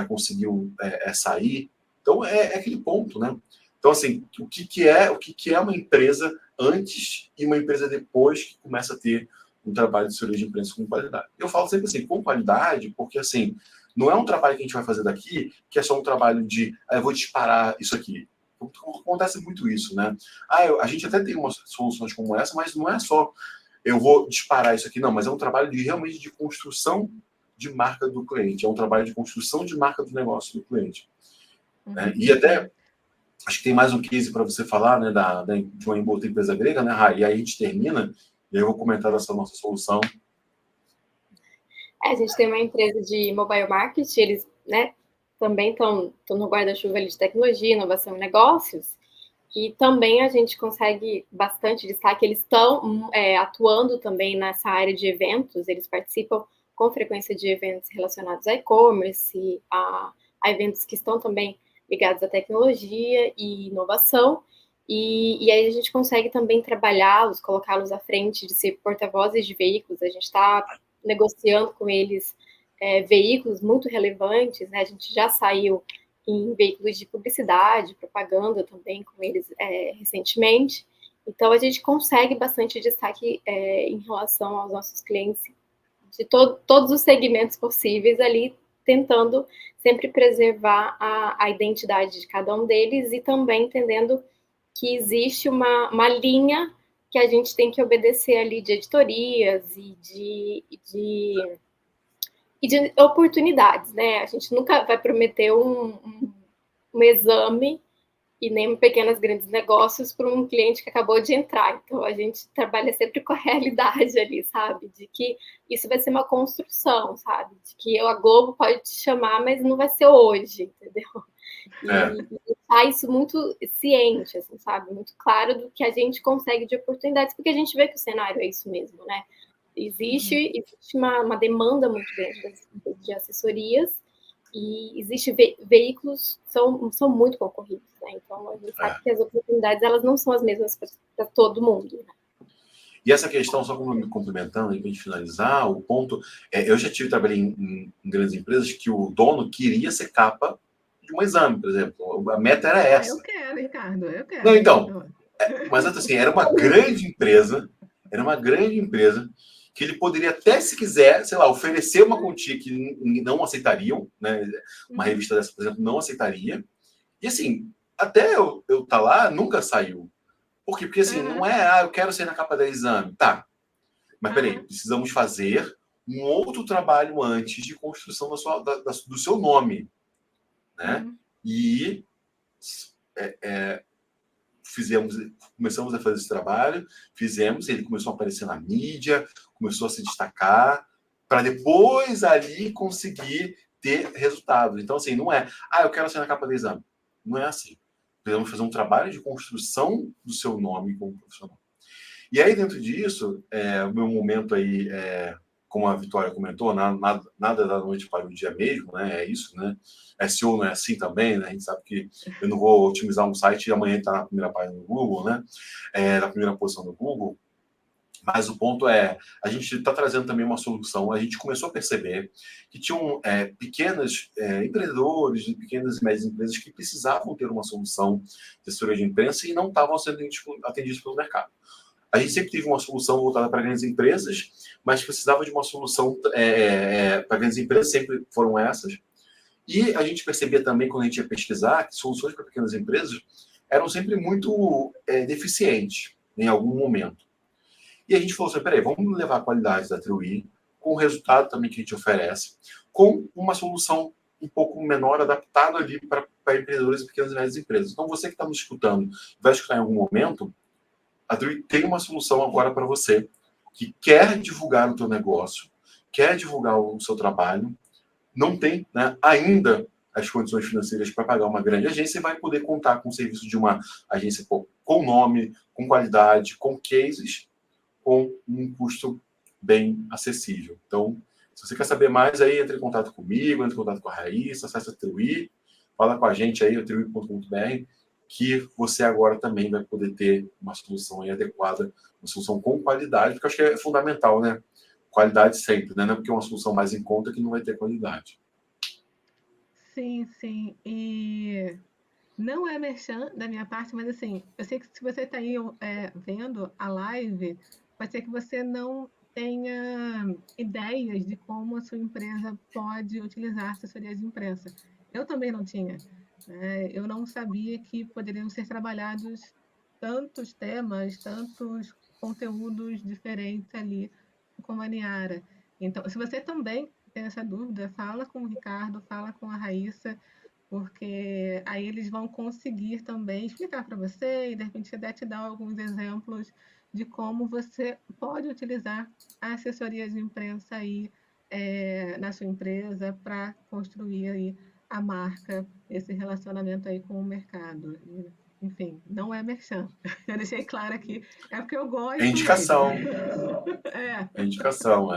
S2: conseguiu sair. Então é aquele ponto, né? Então, assim, o que é uma empresa antes e uma empresa depois que começa a ter um trabalho de assessoria de imprensa com qualidade? Eu falo sempre assim, com qualidade, porque, assim, não é um trabalho que a gente vai fazer daqui que é só um trabalho de, eu vou disparar isso aqui. Acontece muito isso, né? A gente até tem umas soluções como essa, mas não é só eu vou disparar isso aqui, não, mas é um trabalho realmente de construção de marca do cliente, é um trabalho de construção de marca do negócio do cliente. Né? E até, acho que tem mais um case para você falar, né, de uma outra empresa grega, né, Rai? E aí a gente termina, e aí eu vou comentar dessa nossa solução.
S3: A gente tem uma empresa de mobile marketing, eles, né, também estão no guarda-chuva de tecnologia, inovação e negócios, e também a gente consegue bastante destaque, eles estão atuando também nessa área de eventos, eles participam com frequência de eventos relacionados a e-commerce, a eventos que estão também ligados à tecnologia e inovação, E aí a gente consegue também trabalhá-los, colocá-los à frente de ser porta-vozes de veículos. A gente está negociando com eles veículos muito relevantes, né? A gente já saiu em veículos de publicidade, propaganda também com eles recentemente. Então, a gente consegue bastante destaque em relação aos nossos clientes de todos os segmentos possíveis ali, tentando sempre preservar a identidade de cada um deles e também entendendo que existe uma linha que a gente tem que obedecer ali de editorias e de oportunidades, né? A gente nunca vai prometer um exame e nem pequenos grandes negócios para um cliente que acabou de entrar. Então, a gente trabalha sempre com a realidade ali, sabe? De que isso vai ser uma construção, sabe? De que a Globo pode te chamar, mas não vai ser hoje, entendeu? E deixar isso muito ciente, assim, sabe? Muito claro do que a gente consegue de oportunidades, porque a gente vê que o cenário é isso mesmo, né? Existe uma demanda muito grande de assessorias e existe veículos são muito concorridos, né? Então a gente sabe que as oportunidades elas não são as mesmas para todo mundo, né?
S2: E essa questão, só como me complementando, para a gente finalizar, o ponto eu já trabalhei em grandes empresas que o dono queria ser capa de um exame, por exemplo. A meta era essa.
S1: Eu quero, Ricardo, eu quero.
S2: Não, então, mas assim, era uma grande empresa que ele poderia até, se quiser, sei lá, oferecer uma quantia que não aceitariam, né? Uma revista dessa, por exemplo, não aceitaria. E assim, até eu estar lá, nunca saiu. Por quê? Porque assim, não é, eu quero ser na capa do exame. Tá. Mas peraí, precisamos fazer um outro trabalho antes de construção do seu nome, né? E começamos a fazer esse trabalho, ele começou a aparecer na mídia, começou a se destacar, para depois ali conseguir ter resultados. Então, assim, não é, eu quero ser na capa do exame. Não é assim. Precisamos fazer um trabalho de construção do seu nome como profissional. E aí, dentro disso, o meu momento aí, como a Vitória comentou, nada da noite para o dia mesmo, né? É isso, né? SEO não é assim também, né? A gente sabe que eu não vou otimizar um site e amanhã está na primeira página do Google, né? Na primeira posição do Google. Mas o ponto é, a gente está trazendo também uma solução. A gente começou a perceber que tinham pequenos empreendedores, pequenas e médias empresas que precisavam ter uma solução de assessoria de imprensa e não estavam sendo atendidos pelo mercado. A gente sempre teve uma solução voltada para grandes empresas, mas precisava de uma solução para grandes empresas, sempre foram essas. E a gente percebia também, quando a gente ia pesquisar, que soluções para pequenas empresas eram sempre muito deficientes em algum momento. E a gente falou assim, peraí, vamos levar a qualidade da TruI, com o resultado também que a gente oferece, com uma solução um pouco menor, adaptada ali para empreendedores e pequenas e médias empresas. Então, você que está nos escutando, vai escutar em algum momento, a TruI tem uma solução agora para você que quer divulgar o teu negócio, quer divulgar o seu trabalho, não tem, né, ainda as condições financeiras para pagar uma grande agência e vai poder contar com o serviço de uma agência com nome, com qualidade, com cases, com um custo bem acessível. Então, se você quer saber mais, aí entre em contato comigo, entre em contato com a Raíssa, acessa a TruI, fala com a gente aí, trui.com.br, que você agora também vai poder ter uma solução aí adequada, uma solução com qualidade, porque eu acho que é fundamental, né? Qualidade sempre, né? Não é porque é uma solução mais em conta que não vai ter qualidade.
S1: Sim, sim. E não é merchan da minha parte, mas assim, eu sei que se você está aí vendo a live, pode ser que você não tenha ideias de como a sua empresa pode utilizar assessoria de imprensa. Eu também não tinha. Eu não sabia que poderiam ser trabalhados tantos temas, tantos conteúdos diferentes ali com a Niara. Então, se você também tem essa dúvida, fala com o Ricardo, fala com a Raíssa, porque aí eles vão conseguir também explicar para você e, de repente, até te dar alguns exemplos de como você pode utilizar a assessoria de imprensa aí na sua empresa para construir aí a marca, esse relacionamento aí com o mercado. Enfim, não é merchan. Eu deixei claro aqui, é porque eu gosto.
S2: É indicação.
S1: É
S2: indicação,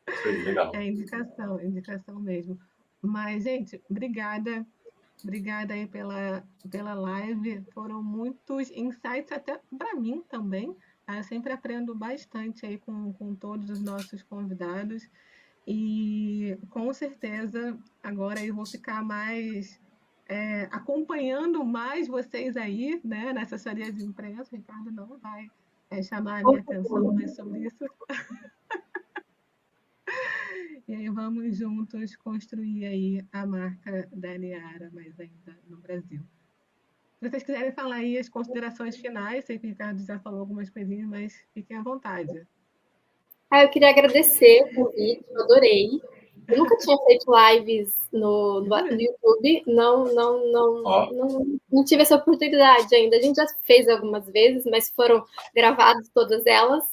S2: Isso aí, legal.
S1: É indicação mesmo. Mas, gente, obrigada. Obrigada aí pela live. Foram muitos insights, até para mim também. Eu sempre aprendo bastante aí com todos os nossos convidados. E com certeza agora eu vou ficar mais acompanhando mais vocês aí, né, nessa assessoria de imprensa. O Ricardo não vai chamar a minha atenção mais sobre isso. E aí vamos juntos construir aí a marca da Niara, mais ainda no Brasil. Se vocês quiserem falar aí as considerações finais, sei que o Ricardo já falou algumas coisinhas, mas fiquem à vontade.
S3: Eu queria agradecer o convite, eu adorei. Eu nunca tinha feito lives no YouTube, não tive essa oportunidade ainda. A gente já fez algumas vezes, mas foram gravadas todas elas.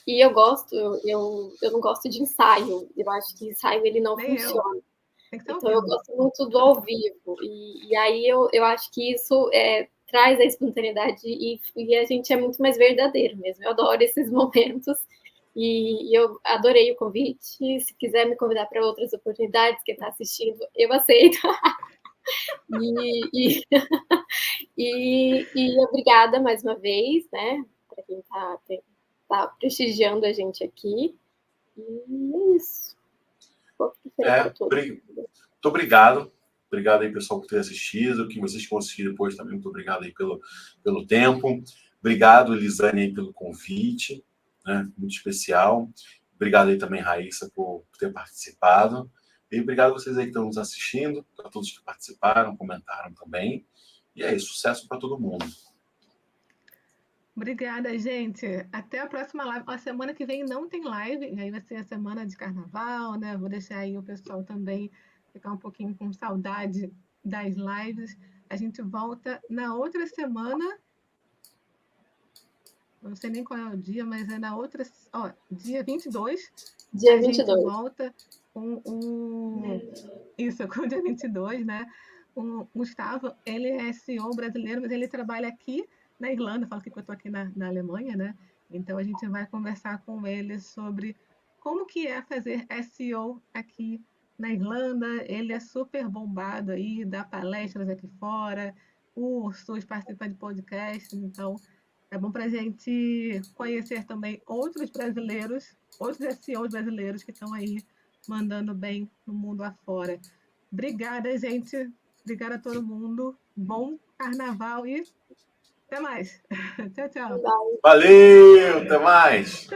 S3: E eu gosto, eu não gosto de ensaio. Eu acho que ensaio ele não funciona. Então eu gosto muito do ao vivo. E aí eu acho que isso traz a espontaneidade e a gente é muito mais verdadeiro mesmo. Eu adoro esses momentos. E eu adorei o convite. Se quiser me convidar para outras oportunidades, quem está assistindo, eu aceito. E obrigada mais uma vez, né, para quem está prestigiando a gente aqui. E é isso.
S2: Muito obrigado. Obrigado aí, pessoal, por ter assistido. Que vocês conseguiram depois também. Muito obrigado aí pelo tempo. Obrigado, Elisane, aí, pelo convite. Né? Muito especial. Obrigado aí também, Raíssa, por ter participado. E obrigado a vocês aí que estão nos assistindo, a todos que participaram, comentaram também. E é isso, sucesso para todo mundo.
S1: Obrigada, gente. Até a próxima live. A semana que vem não tem live, e aí vai ser a semana de carnaval, né? Vou deixar aí o pessoal também ficar um pouquinho com saudade das lives. A gente volta na outra semana. Não sei nem qual é o dia, mas é na outra. Dia 22.
S3: Dia 22.
S1: A gente volta com Isso, com o dia 22, né? O Gustavo, ele é CEO brasileiro, mas ele trabalha aqui na Irlanda. Fala que eu estou aqui na Alemanha, né? Então a gente vai conversar com ele sobre como que é fazer SEO aqui na Irlanda. Ele é super bombado aí, dá palestras aqui fora, cursos, participa de podcasts. Então é bom para a gente conhecer também outros brasileiros, outros SEOs brasileiros que estão aí mandando bem no mundo afora. Obrigada, gente. Obrigada a todo mundo. Bom carnaval e até mais. Tchau, tchau.
S2: Valeu, até mais.